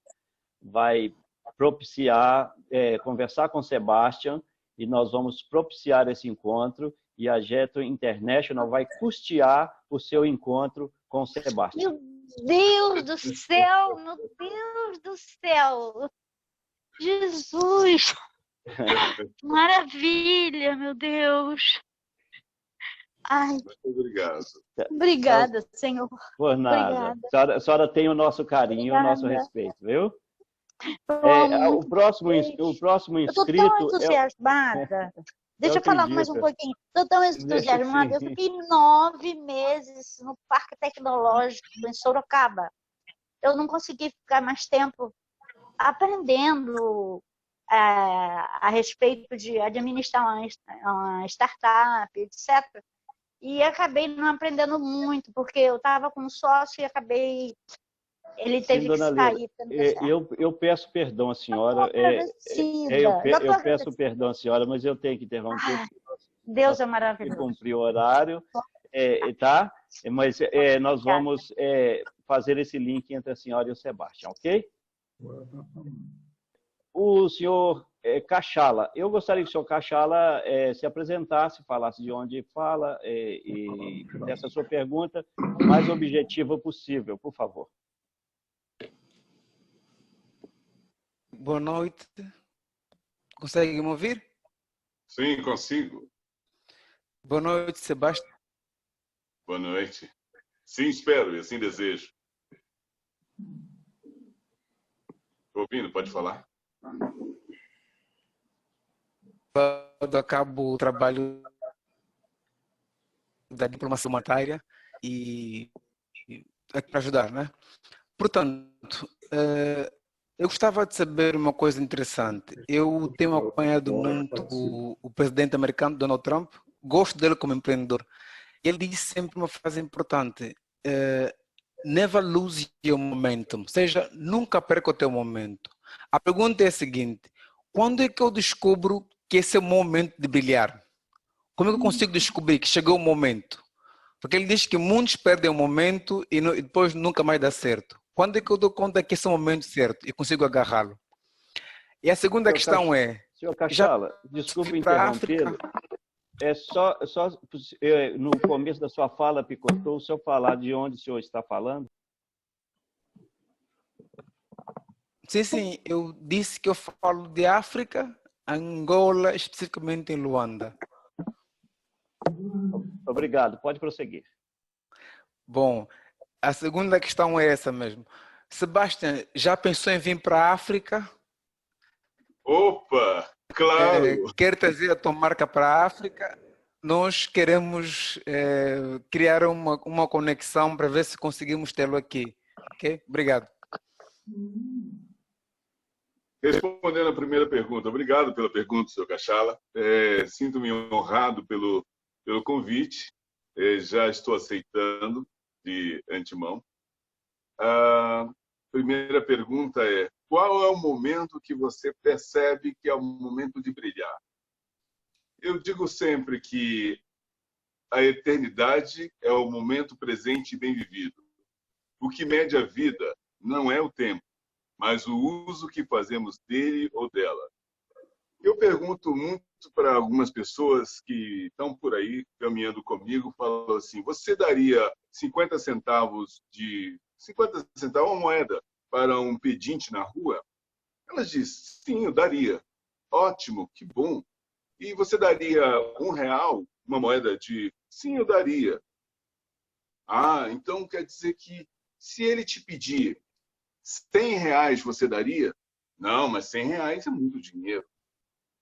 vai propiciar, conversar com o Sebastião, e nós vamos propiciar esse encontro, e a Jetro International vai custear o seu encontro com o Sebastião. Meu Deus do céu! Meu Deus do céu! Jesus! Maravilha, meu Deus. Ai, Muito obrigado. obrigada, Senhor. Por nada. Obrigada. A senhora tem o nosso carinho, o nosso Obrigada. respeito, viu? Muito O próximo bem. Eu tô tão inscrito entusiasmada. Deixa eu falar mais um acredito. pouquinho. Estou tão Deixa entusiasmada. Eu assim. fiquei 9 meses no Parque Tecnológico em Sorocaba. Eu não consegui ficar mais tempo aprendendo a respeito de administrar uma startup, etc. E acabei não aprendendo muito, porque eu estava com um sócio e acabei... Ele Sim, teve que dona Leila, sair para não dar certo. eu peço perdão à senhora. Agradecida. Eu peço perdão à senhora, mas eu tenho que interromper. Deus é Nós temos que maravilhoso. cumprir o horário, tá? Mas nós vamos fazer esse link entre a senhora e o Sebastião, ok? O senhor Cachala, eu gostaria que o senhor Cachala se apresentasse, falasse de onde fala e dessa sua pergunta o mais objetiva possível, por favor. Boa noite. Consegue me ouvir? Sim, consigo. Boa noite, Sebastião. Boa noite. Sim, espero e assim desejo. Estou ouvindo, pode falar. Eu acabo o trabalho da diplomacia humanitária e aqui para ajudar, né? Portanto, eu gostava de saber uma coisa interessante. Eu tenho acompanhado muito o presidente americano, Donald Trump. Gosto dele como empreendedor. Ele diz sempre uma frase importante. Never lose your momentum. Ou seja, nunca perca o teu momento. A pergunta é a seguinte. Quando é que eu descubro que esse é o momento de brilhar? Como é que eu consigo descobrir que chegou o momento? Porque ele diz que muitos perdem o momento e depois nunca mais dá certo. Quando é que eu dou conta que esse é o momento certo e consigo agarrá-lo? E a segunda questão é... Senhor Cachala, desculpe interrompê-lo. No começo da sua fala, picotou, o senhor falar de onde o senhor está falando? Sim, eu disse que eu falo de África, Angola, especificamente em Luanda. Obrigado, pode prosseguir. Bom, a segunda questão é essa mesmo. Sebastião, já pensou em vir para a África? Opa, claro! Quer trazer a tua marca para a África? Nós queremos criar uma conexão para ver se conseguimos tê-lo aqui. Ok? Obrigado. Respondendo a primeira pergunta, obrigado pela pergunta, senhor Cachala. Sinto-me honrado pelo convite. Já estou aceitando de antemão. A primeira pergunta é: qual é o momento que você percebe que é o momento de brilhar? Eu digo sempre que a eternidade é o momento presente e bem vivido. O que mede a vida não é o tempo, mas o uso que fazemos dele ou dela. Eu pergunto muito para algumas pessoas que estão por aí caminhando comigo, falam assim: você daria 50 centavos, uma moeda, para um pedinte na rua? Elas dizem: sim, eu daria. Ótimo, que bom. E você daria R$1, uma moeda de... Sim, eu daria. Ah, então quer dizer que se ele te pedir R$100, você daria? Não, mas R$100 é muito dinheiro.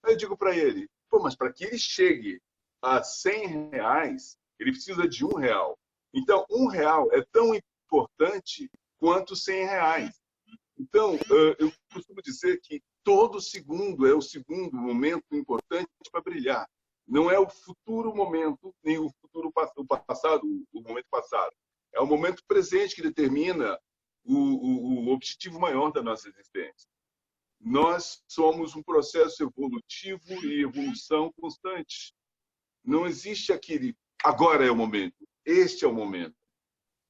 Aí eu digo para ele: pô, mas para que ele chegue a R$100, ele precisa de R$1. Então, R$1 é tão importante quanto R$100. Então, eu costumo dizer que todo segundo é o segundo momento importante para brilhar. Não é o futuro momento, nem o passado, o momento passado. É o momento presente que determina o objetivo maior da nossa existência. Nós somos um processo evolutivo e evolução constante. Não existe aquele agora é o momento, este é o momento,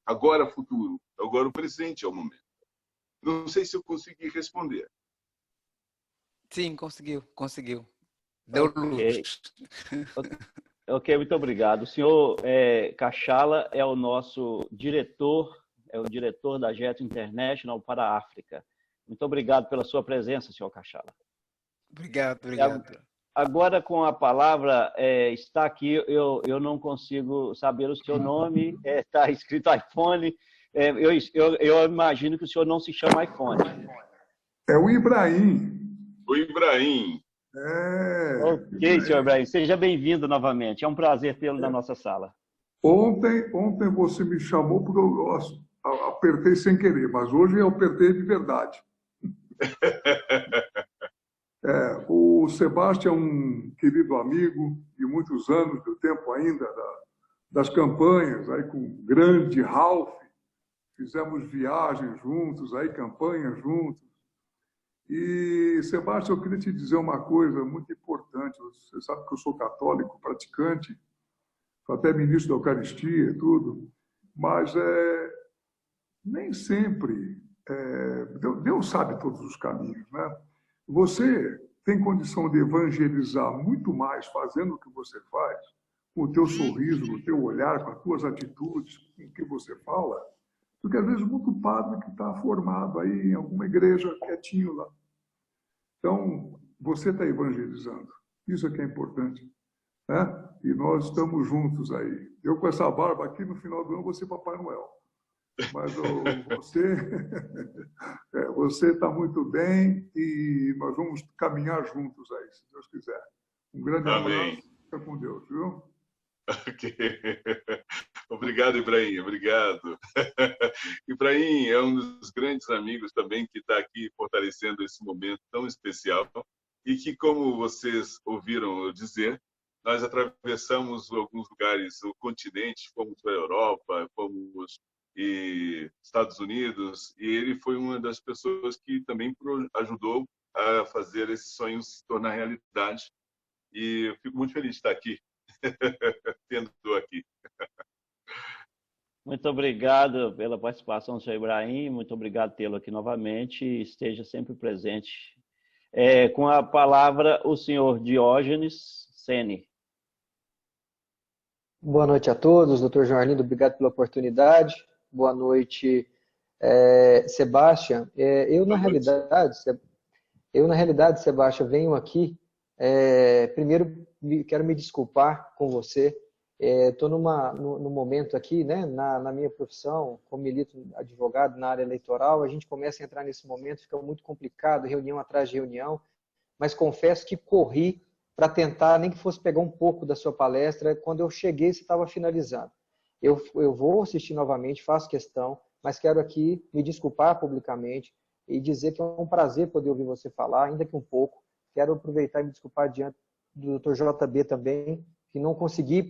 agora é o futuro, agora o presente é o momento. Não sei se eu consegui responder. Sim, conseguiu. Deu luz. Ok, muito obrigado. O senhor Cachala é o nosso diretor, o diretor da Jet International para a África. Muito obrigado pela sua presença, senhor Cachala. Obrigado, obrigado. Agora, com a palavra, está aqui, eu não consigo saber o seu nome, está escrito iPhone, eu imagino que o senhor não se chama iPhone. É o Ibrahim. O Ibrahim. Ok, Ibrahim. senhor Ibrahim, seja bem-vindo novamente. É um prazer tê-lo na nossa sala. Ontem você me chamou porque eu apertei sem querer, mas hoje eu apertei de verdade. O Sebastião é um querido amigo de muitos anos, do tempo ainda das campanhas, aí com o grande Ralph, fizemos viagens juntos, aí campanhas juntos. E, Sebastião, eu queria te dizer uma coisa muito importante. Você sabe que eu sou católico, praticante, sou até ministro da Eucaristia e tudo, mas nem sempre Deus sabe todos os caminhos, né? Você tem condição de evangelizar muito mais fazendo o que você faz, com o teu sorriso, com o teu olhar, com as tuas atitudes, com o que você fala, do que às vezes muito padre que está formado aí em alguma igreja quietinho lá. Então, você está evangelizando. Isso é que é importante, né? E nós estamos juntos aí. Eu com essa barba aqui, no final do ano, vou ser Papai Noel. Mas você está muito bem e nós vamos caminhar juntos aí, se Deus quiser. Um grande abraço. Fica com Deus, viu? Ok. Obrigado, Ibrahim. Obrigado. Ibrahim é um dos grandes amigos também que está aqui fortalecendo esse momento tão especial e que, como vocês ouviram eu dizer, nós atravessamos alguns lugares, o continente, fomos para a Europa, fomos e Estados Unidos, e ele foi uma das pessoas que também ajudou a fazer esse sonho se tornar realidade. E eu fico muito feliz de estar aqui, tendo aqui. Muito obrigado pela participação do senhor Ibrahim, muito obrigado por tê-lo aqui novamente e esteja sempre presente. Com a palavra, o senhor Diógenes Sene. Boa noite a todos, doutor João Arlindo, obrigado pela oportunidade. Boa noite, Sebastião. Eu, na realidade, Sebastião, venho aqui, primeiro quero me desculpar com você. Estou num momento aqui, né, na minha profissão, como milito advogado na área eleitoral, a gente começa a entrar nesse momento, fica muito complicado, reunião atrás de reunião, mas confesso que corri para tentar, nem que fosse pegar um pouco da sua palestra, quando eu cheguei você estava finalizando. Eu vou assistir novamente, faço questão, mas quero aqui me desculpar publicamente e dizer que é um prazer poder ouvir você falar, ainda que um pouco. Quero aproveitar e me desculpar diante do Dr. JB também, que não consegui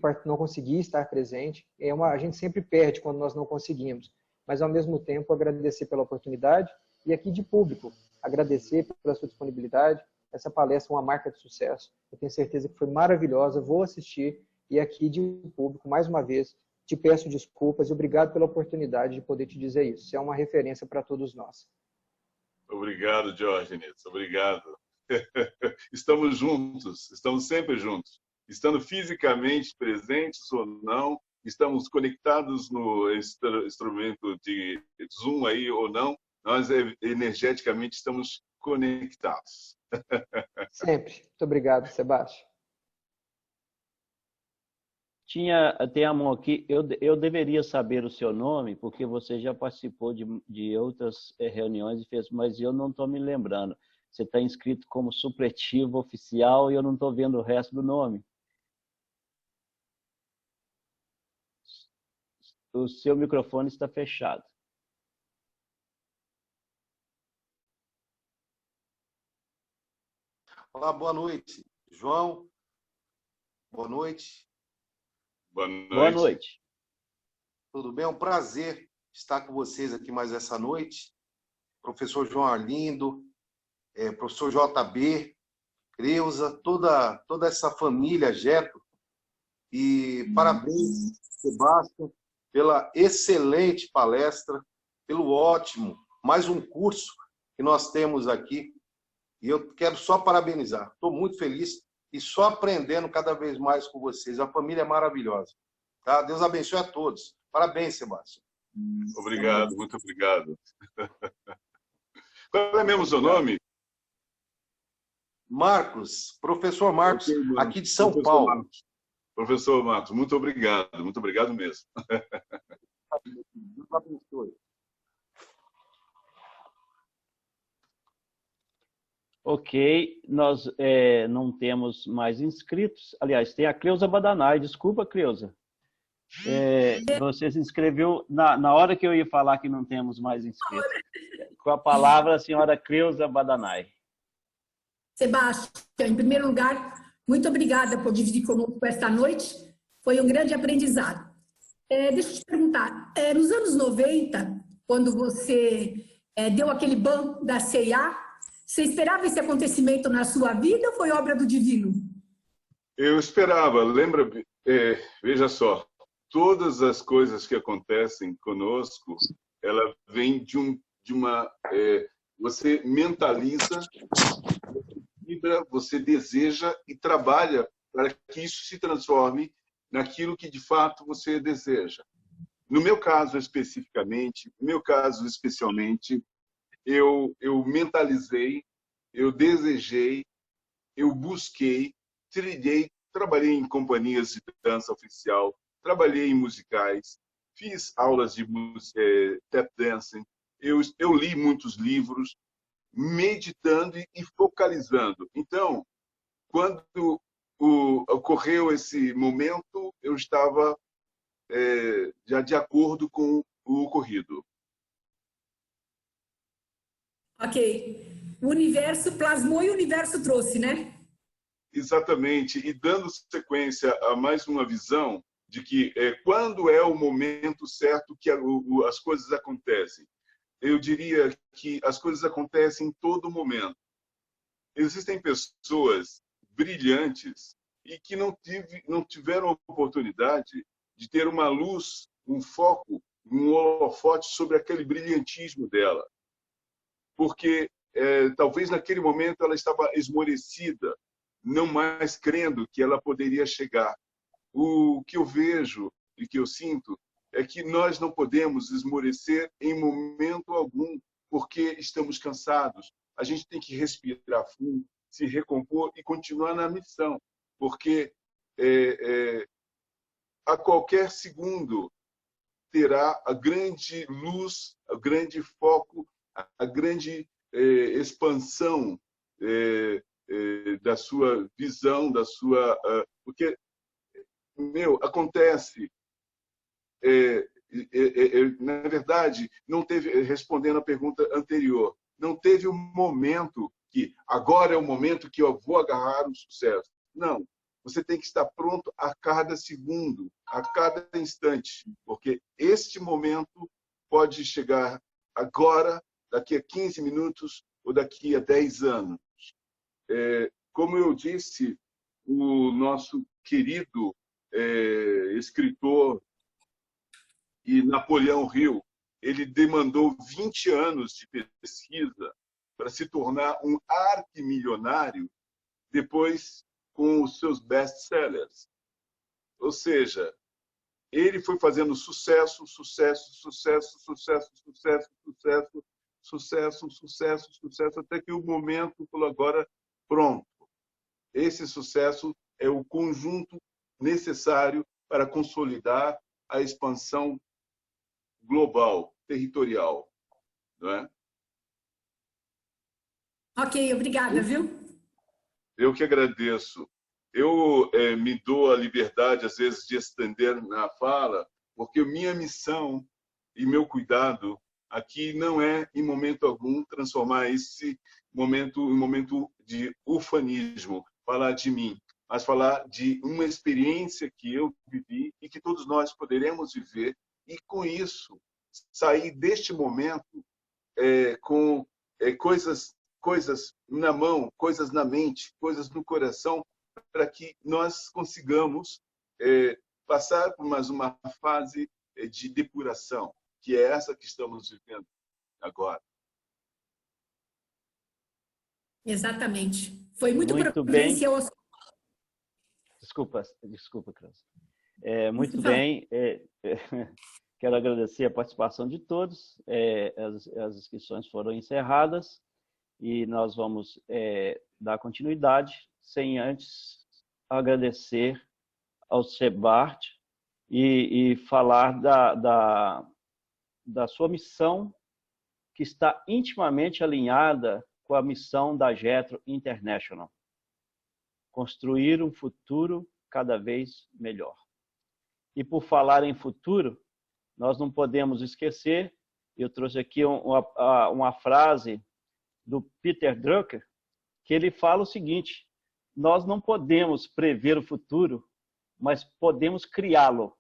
estar presente. A gente sempre perde quando nós não conseguimos, mas ao mesmo tempo agradecer pela oportunidade e aqui de público, agradecer pela sua disponibilidade. Essa palestra é uma marca de sucesso. Eu tenho certeza que foi maravilhosa, vou assistir e aqui de público, mais uma vez, te peço desculpas e obrigado pela oportunidade de poder te dizer isso. Isso é uma referência para todos nós. Obrigado, Diógenes. Obrigado. Estamos juntos, estamos sempre juntos. Estando fisicamente presentes ou não, estamos conectados no instrumento de Zoom aí ou não, nós energeticamente estamos conectados. Sempre. Muito obrigado, Sebastião. Tem a mão aqui, eu deveria saber o seu nome, porque você já participou de outras reuniões e fez, mas eu não estou me lembrando. Você está inscrito como supletivo oficial e eu não estou vendo o resto do nome. O seu microfone está fechado. Olá, boa noite. João, boa noite. Boa noite. Boa noite. Tudo bem? É um prazer estar com vocês aqui mais essa noite. Professor João Arlindo, professor JB, Creuza, toda essa família Geto. E parabéns, Sebastião, pela excelente palestra, pelo ótimo, mais um curso que nós temos aqui. E eu quero só parabenizar. Estou muito feliz e só aprendendo cada vez mais com vocês. A família é maravilhosa. Tá? Deus abençoe a todos. Parabéns, Sebastião. Obrigado, muito obrigado. Qual é mesmo o seu nome? Marcos, professor Marcos, Ok, Marcos. aqui de São Professor Paulo. Marcos. Professor Marcos, muito obrigado mesmo. Deus abençoe. Ok, nós não temos mais inscritos. Aliás, tem a Cleusa Badanai. Desculpa, Cleusa. Você se inscreveu na hora que eu ia falar que não temos mais inscritos. Com a palavra, a senhora Cleusa Badanai. Sebastião, em primeiro lugar, muito obrigada por dividir conosco esta noite. Foi um grande aprendizado. Deixa eu te perguntar, nos anos 90, quando você deu aquele ban da CIA, você esperava esse acontecimento na sua vida ou foi obra do divino? Eu esperava, lembra, veja só, todas as coisas que acontecem conosco, ela vem de uma... você mentaliza, vibra, você deseja e trabalha para que isso se transforme naquilo que de fato você deseja. No meu caso especificamente, eu mentalizei, eu desejei, eu busquei, trilhei, trabalhei em companhias de dança oficial, trabalhei em musicais, fiz aulas de tap dancing, eu li muitos livros, meditando e focalizando. Então, quando ocorreu esse momento, eu estava já de acordo com o ocorrido. Ok. O universo plasmou e o universo trouxe, né? Exatamente. E dando sequência a mais uma visão de que quando é o momento certo que as coisas acontecem. Eu diria que as coisas acontecem em todo momento. Existem pessoas brilhantes e que não tiveram a oportunidade de ter uma luz, um foco, um holofote sobre aquele brilhantismo dela. Porque talvez naquele momento ela estava esmorecida, não mais crendo que ela poderia chegar. O que eu vejo e que eu sinto é que nós não podemos esmorecer em momento algum, porque estamos cansados. A gente tem que respirar fundo, se recompor e continuar na missão, porque a qualquer segundo terá a grande luz, o grande foco, a grande expansão da sua visão, da sua... porque, acontece... na verdade, não teve, respondendo a pergunta anterior, não teve um momento que agora é o momento que eu vou agarrar o sucesso. Não. Você tem que estar pronto a cada segundo, a cada instante, porque este momento pode chegar agora, daqui a 15 minutos ou daqui a 10 anos. Como eu disse, o nosso querido escritor e Napoleão Hill, ele demandou 20 anos de pesquisa para se tornar um arquimilionário depois com os seus best-sellers. Ou seja, ele foi fazendo sucesso, sucesso, sucesso, sucesso, sucesso, sucesso, sucesso, sucesso, sucesso, até que o momento falou agora, pronto. Esse sucesso é o conjunto necessário para consolidar a expansão global, territorial, não é? Ok, obrigada, viu? Eu que agradeço. Eu me dou a liberdade, às vezes, de estender na fala, porque minha missão e meu cuidado aqui não é, em momento algum, transformar esse momento em momento de ufanismo, falar de mim, mas falar de uma experiência que eu vivi e que todos nós poderemos viver e, com isso, sair deste momento com coisas na mão, coisas na mente, coisas no coração, para que nós consigamos passar por mais uma fase de depuração, que é essa que estamos vivendo agora. Exatamente. Foi muito bem. providencioso. Desculpa, Cleusa. Muito bem. Quero agradecer a participação de todos. As inscrições foram encerradas e nós vamos dar continuidade sem antes agradecer ao Sebart e falar da sua missão, que está intimamente alinhada com a missão da Jetro International. Construir um futuro cada vez melhor. E por falar em futuro, nós não podemos esquecer, eu trouxe aqui uma frase do Peter Drucker, que ele fala o seguinte: nós não podemos prever o futuro, mas podemos criá-lo.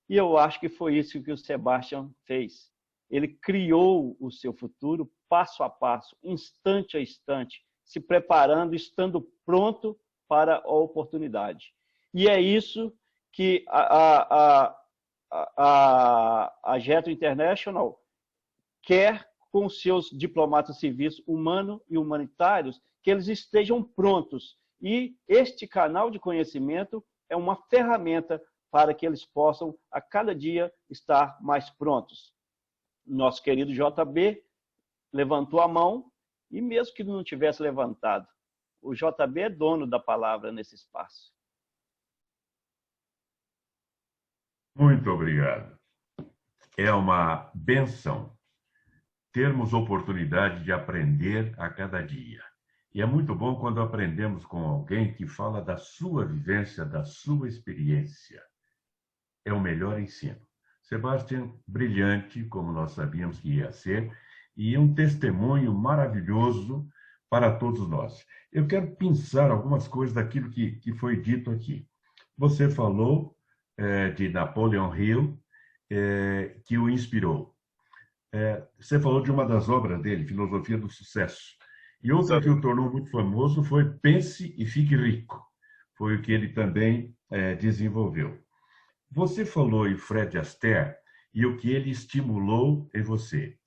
E eu acho que foi isso que o Sebastian fez. Ele criou o seu futuro passo a passo, instante a instante, se preparando, estando pronto para a oportunidade. E é isso que a Jetro International quer com os seus diplomatas civis humanos e humanitários, que eles estejam prontos. E este canal de conhecimento é uma ferramenta para que eles possam, a cada dia, estar mais prontos. Nosso querido JB levantou a mão, e mesmo que não tivesse levantado, o JB é dono da palavra nesse espaço. Muito obrigado. É uma bênção termos oportunidade de aprender a cada dia. E é muito bom quando aprendemos com alguém que fala da sua vivência, da sua experiência. É o melhor ensino. Sebastian, brilhante, como nós sabíamos que ia ser, e um testemunho maravilhoso para todos nós. Eu quero pensar algumas coisas daquilo que foi dito aqui. Você falou de Napoleon Hill, que o inspirou. Você falou de uma das obras dele, Filosofia do Sucesso. E outra que o tornou muito famoso foi Pense e Fique Rico. Foi o que ele também desenvolveu. Você falou em Fred Astaire e o que ele estimulou em você.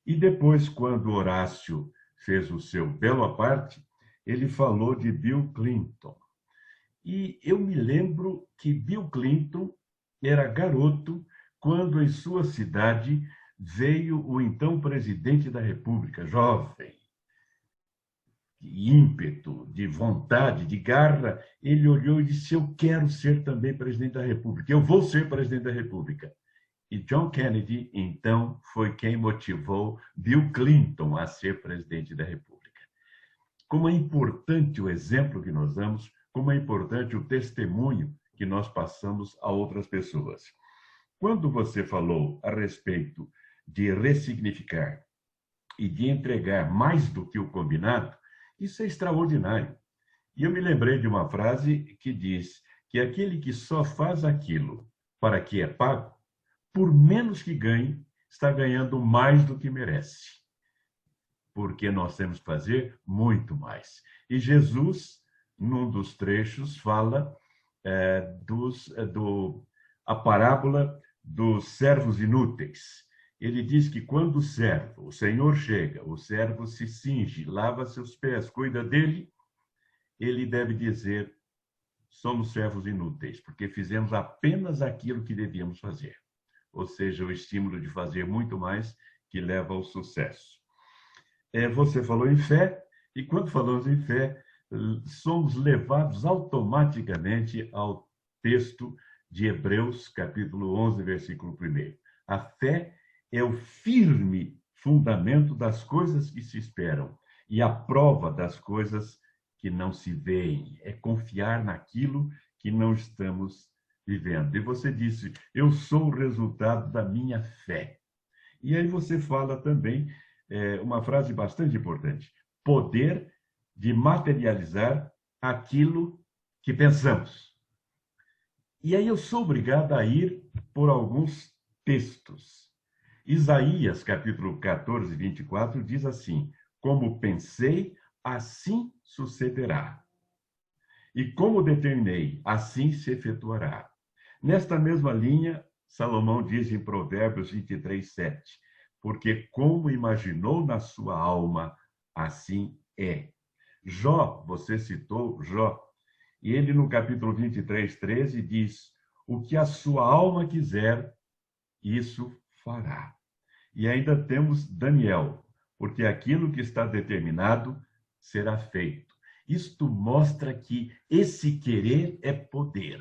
E depois, quando Horácio fez o seu belo à parte, ele falou de Bill Clinton. E eu me lembro que Bill Clinton era garoto quando em sua cidade veio o então presidente da República, jovem, de ímpeto, de vontade, de garra. Ele olhou e disse: eu quero ser também presidente da República, eu vou ser presidente da República. E John Kennedy, então, foi quem motivou Bill Clinton a ser presidente da República. Como é importante o exemplo que nós damos, como é importante o testemunho que nós passamos a outras pessoas. Quando você falou a respeito de ressignificar e de entregar mais do que o combinado, isso é extraordinário. E eu me lembrei de uma frase que diz que aquele que só faz aquilo para que é pago, por menos que ganhe, está ganhando mais do que merece. Porque nós temos que fazer muito mais. E Jesus, num dos trechos, fala a parábola dos servos inúteis. Ele diz que quando o senhor chega, o servo se cinge, lava seus pés, cuida dele, ele deve dizer: somos servos inúteis, porque fizemos apenas aquilo que devíamos fazer. Ou seja, o estímulo de fazer muito mais que leva ao sucesso. Você falou em fé, e quando falamos em fé, somos levados automaticamente ao texto de Hebreus, capítulo 11, versículo 1. A fé é o firme fundamento das coisas que se esperam e a prova das coisas que não se veem. É confiar naquilo que não estamos vivendo. E você disse: eu sou o resultado da minha fé. E aí você fala também uma frase bastante importante: poder de materializar aquilo que pensamos. E aí eu sou obrigado a ir por alguns textos. Isaías, capítulo 14, 24, diz assim: como pensei, assim sucederá. E como determinei, assim se efetuará. Nesta mesma linha, Salomão diz em Provérbios 23, 7, porque como imaginou na sua alma, assim é. Jó, você citou Jó, e ele no capítulo 23, 13 diz: o que a sua alma quiser, isso fará. E ainda temos Daniel, porque aquilo que está determinado será feito. Isto mostra que esse querer é poder.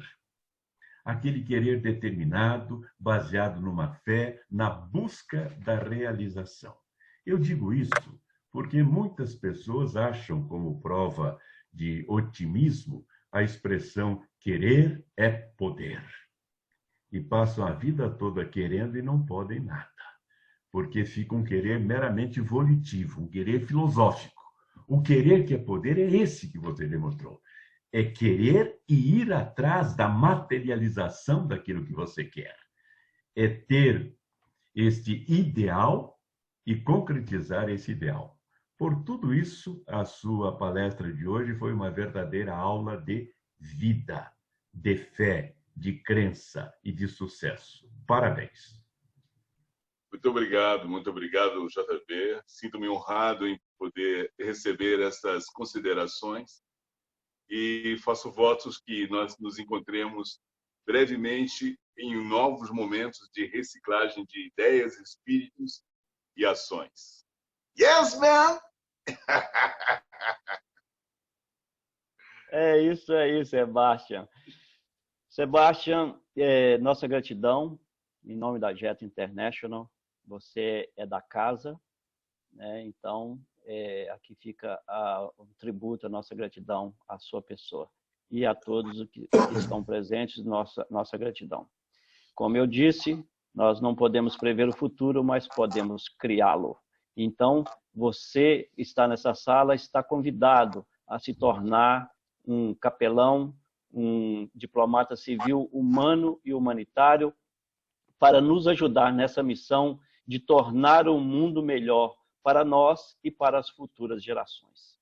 Aquele querer determinado, baseado numa fé, na busca da realização. Eu digo isso porque muitas pessoas acham como prova de otimismo a expressão querer é poder. E passam a vida toda querendo e não podem nada, porque fica um querer meramente volitivo, um querer filosófico. O querer que é poder é esse que você demonstrou. É querer e ir atrás da materialização daquilo que você quer. É ter este ideal e concretizar esse ideal. Por tudo isso, a sua palestra de hoje foi uma verdadeira aula de vida, de fé, de crença e de sucesso. Parabéns. Muito obrigado, JB. Sinto-me honrado em poder receber essas considerações e faço votos que nós nos encontremos brevemente em novos momentos de reciclagem de ideias, espíritos e ações. Yes, man! É isso aí, Sebastião. Sebastião, nossa gratidão em nome da Jet International. Você é da casa, né? Então aqui fica um tributo, a nossa gratidão à sua pessoa e a todos que estão presentes, nossa gratidão. Como eu disse, nós não podemos prever o futuro, mas podemos criá-lo. Então, você está nessa sala, está convidado a se tornar um capelão, um diplomata civil humano e humanitário para nos ajudar nessa missão de tornar o mundo melhor para nós e para as futuras gerações.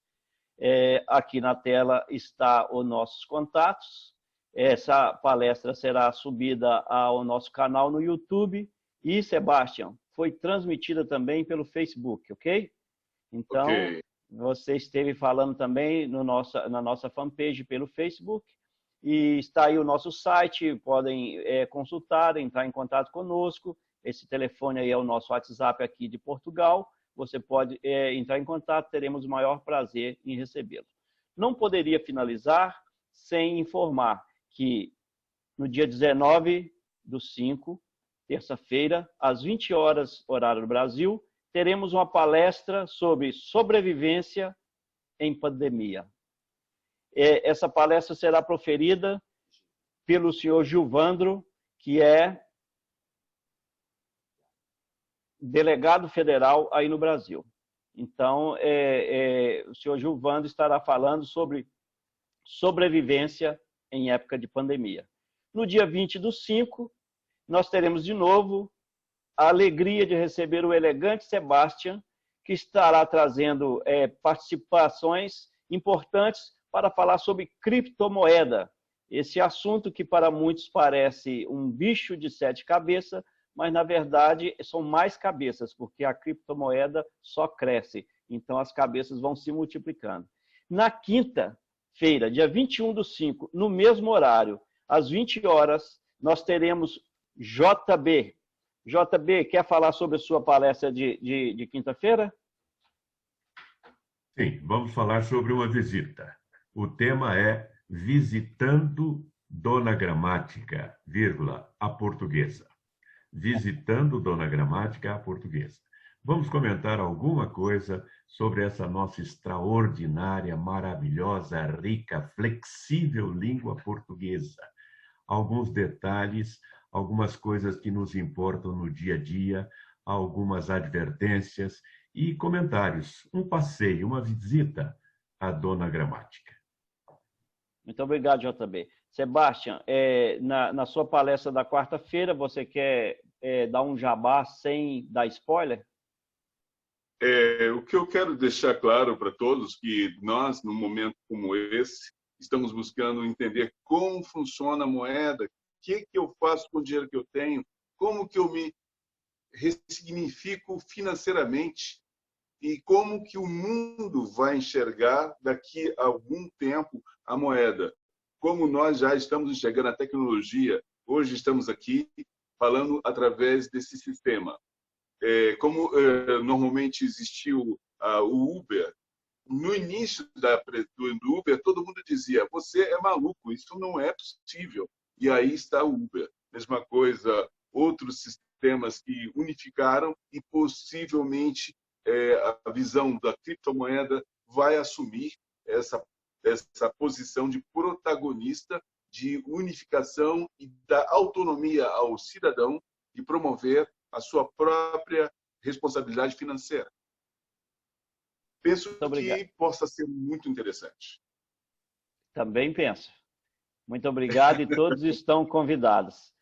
Aqui na tela está os nossos contatos. Essa palestra será subida ao nosso canal no YouTube e, Sebastião, foi transmitida também pelo Facebook, ok? Então, você esteve falando também na nossa fanpage pelo Facebook e está aí o nosso site, podem consultar, entrar em contato conosco. Esse telefone aí é o nosso WhatsApp aqui de Portugal. Você pode entrar em contato, teremos o maior prazer em recebê-lo. Não poderia finalizar sem informar que no dia 19/5, terça-feira, às 20 horas, horário do Brasil, teremos uma palestra sobre sobrevivência em pandemia. Essa palestra será proferida pelo senhor Gilvandro, que é delegado federal aí no Brasil. Então, o senhor Gilvandro estará falando sobre sobrevivência em época de pandemia. No dia 20/5, nós teremos de novo a alegria de receber o elegante Sebastião, que estará trazendo participações importantes para falar sobre criptomoeda. Esse assunto que para muitos parece um bicho de 7 cabeças, mas na verdade são mais cabeças, porque a criptomoeda só cresce. Então as cabeças vão se multiplicando. Na quinta-feira, dia 21/5, no mesmo horário, às 20 horas, nós teremos JB. JB, quer falar sobre a sua palestra de quinta-feira? Sim, vamos falar sobre uma visita. O tema é Visitando Dona Gramática, a portuguesa. Visitando Dona Gramática, a portuguesa. Vamos comentar alguma coisa sobre essa nossa extraordinária, maravilhosa, rica, flexível língua portuguesa. Alguns detalhes, algumas coisas que nos importam no dia a dia, algumas advertências e comentários. Um passeio, uma visita à Dona Gramática. Muito obrigado, JB. Sebastião, na sua palestra da quarta-feira, você quer dar um jabá sem dar spoiler? O que eu quero deixar claro para todos que nós, num momento como esse, estamos buscando entender como funciona a moeda, o que eu faço com o dinheiro que eu tenho, como que eu me ressignifico financeiramente e como que o mundo vai enxergar daqui a algum tempo a moeda. Como nós já estamos enxergando a tecnologia, hoje estamos aqui falando através desse sistema. Como normalmente existiu o Uber, no início do Uber, todo mundo dizia, você é maluco, isso não é possível. E aí está o Uber. Mesma coisa, outros sistemas que unificaram e possivelmente a visão da criptomoeda vai assumir essa posição de protagonista, de unificação e da autonomia ao cidadão de promover a sua própria responsabilidade financeira. Penso que possa ser muito interessante. Também penso. Muito obrigado e todos estão convidados.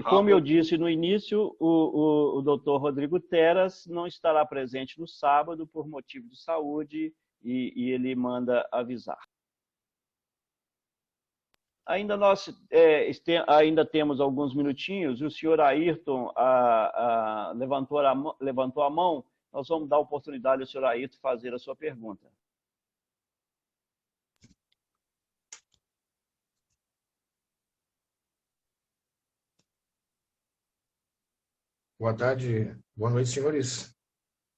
Como eu disse no início, o Dr. Rodrigo Teras não estará presente no sábado por motivo de saúde e ele manda avisar. Ainda ainda temos alguns minutinhos. O senhor Ayrton levantou a mão. Nós vamos dar a oportunidade ao senhor Ayrton fazer a sua pergunta. Boa tarde, boa noite, senhores.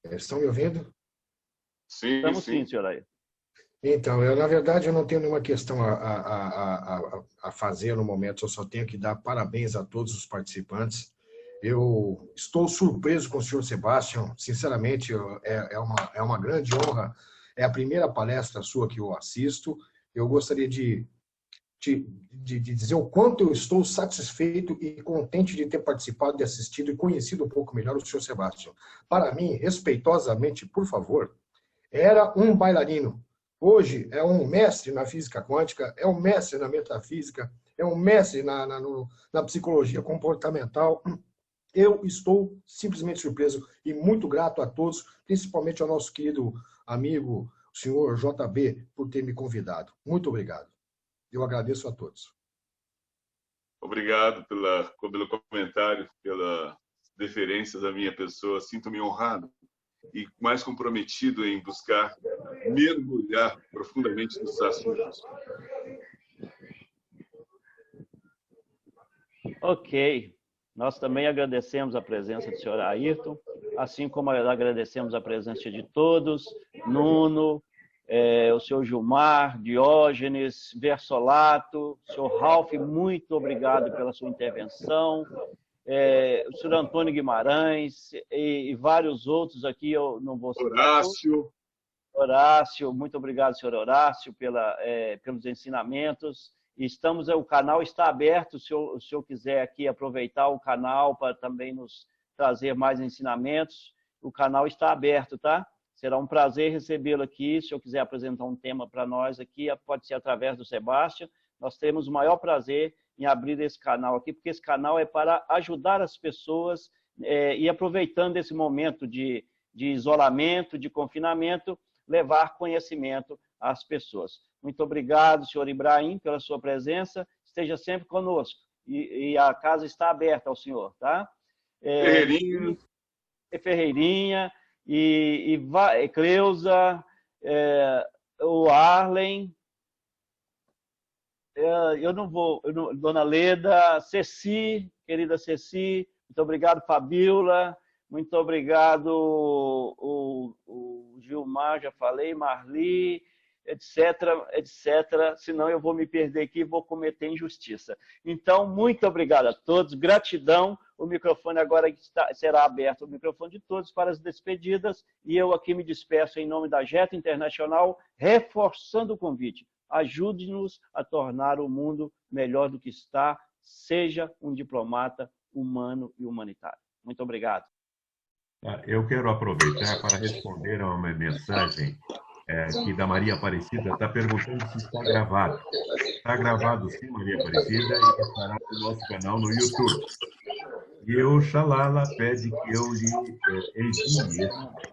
Estão me ouvindo? Sim, estamos sim, senhor Ayrton. Então, na verdade, eu não tenho nenhuma questão a fazer no momento, eu só tenho que dar parabéns a todos os participantes. Eu estou surpreso com o senhor Sebastião, sinceramente, é uma grande honra, é a primeira palestra sua que eu assisto. Eu gostaria de dizer o quanto eu estou satisfeito e contente de ter participado, de assistido e conhecido um pouco melhor o senhor Sebastião. Para mim, respeitosamente, por favor, era um bailarino. Hoje é um mestre na física quântica, é um mestre na metafísica, é um mestre na psicologia comportamental. Eu estou simplesmente surpreso e muito grato a todos, principalmente ao nosso querido amigo, o senhor JB, por ter me convidado. Muito obrigado. Eu agradeço a todos. Obrigado pelo comentário, pela deferência da minha pessoa. Sinto-me honrado e mais comprometido em buscar mergulhar profundamente nos assuntos. Ok. Nós também agradecemos a presença do senhor Ayrton, assim como agradecemos a presença de todos, Nuno, o senhor Gilmar, Diógenes, Versolato, o senhor Ralph, muito obrigado pela sua intervenção, o senhor Antônio Guimarães e vários outros aqui, eu não vou citar. Horácio, muito obrigado, senhor Horácio, pelos ensinamentos. O canal está aberto, se o senhor quiser aqui aproveitar o canal para também nos trazer mais ensinamentos, o canal está aberto, tá? Será um prazer recebê-lo aqui. Se eu quiser apresentar um tema para nós aqui, pode ser através do Sebastião. Nós temos o maior prazer em abrir esse canal aqui, porque esse canal é para ajudar as pessoas e aproveitando esse momento de isolamento, de confinamento, levar conhecimento às pessoas. Muito obrigado, senhor Ibrahim, pela sua presença. Esteja sempre conosco. E a casa está aberta ao senhor, tá? Ferreirinha. E Cleusa, o Arlen, Dona Leda, Ceci, querida Ceci, muito obrigado, Fabiola, muito obrigado, o Gilmar, já falei, Marli, etc, etc, senão eu vou me perder aqui e vou cometer injustiça. Então, muito obrigado a todos, gratidão. O microfone agora será aberto, o microfone de todos para as despedidas, e eu aqui me despeço em nome da Jeta Internacional, reforçando o convite. Ajude-nos a tornar o mundo melhor do que está, seja um diplomata humano e humanitário. Muito obrigado. Eu quero aproveitar para responder a uma mensagem que da Maria Aparecida está perguntando se está gravado. Está gravado sim, Maria Aparecida, e estará no nosso canal no YouTube. E o Xalala pede que eu lhe envie esses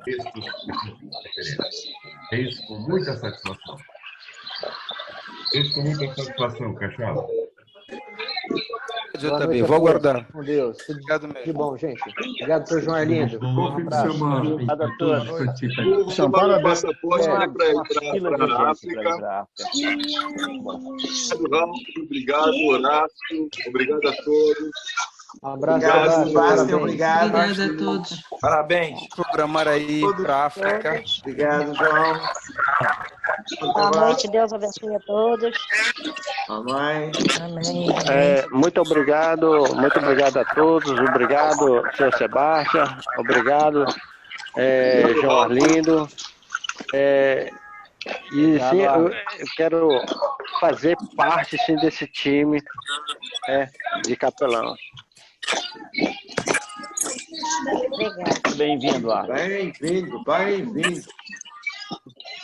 textos diferentes. É isso com muita satisfação. É isso com muita satisfação, Cachala. JB, vou aguardar. Com Deus. Obrigado mesmo. Que bom, gente. Obrigado, Sr. João Arlindo. Bom fim de semana. Obrigado a todos. Parabéns para a África. Obrigado, Horácio. Obrigado a todos. Um abraço, Obrigado, Sebastião. Obrigado. Obrigado a todos. Parabéns. Programar aí para a África. Obrigado, João. Boa noite, Deus abençoe a todos. Amém. Amém. Muito obrigado a todos. Obrigado, seu Sebastião. Obrigado, João Arlindo. E sim, eu quero fazer parte sim, desse time de capelão. Obrigada. Bem-vindo, Arlindo. Bem-vindo.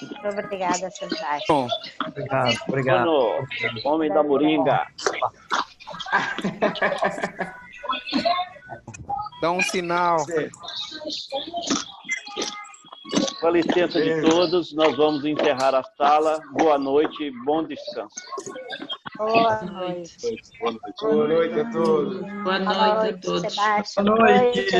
Muito obrigada, Sebastião. Obrigado. Homem da Moringa. Dá um sinal. Com a licença de todos, nós vamos encerrar a sala. Boa noite e bom descanso. Boa noite. Boa noite a todos. Boa noite a todos. Sebastião. Boa noite.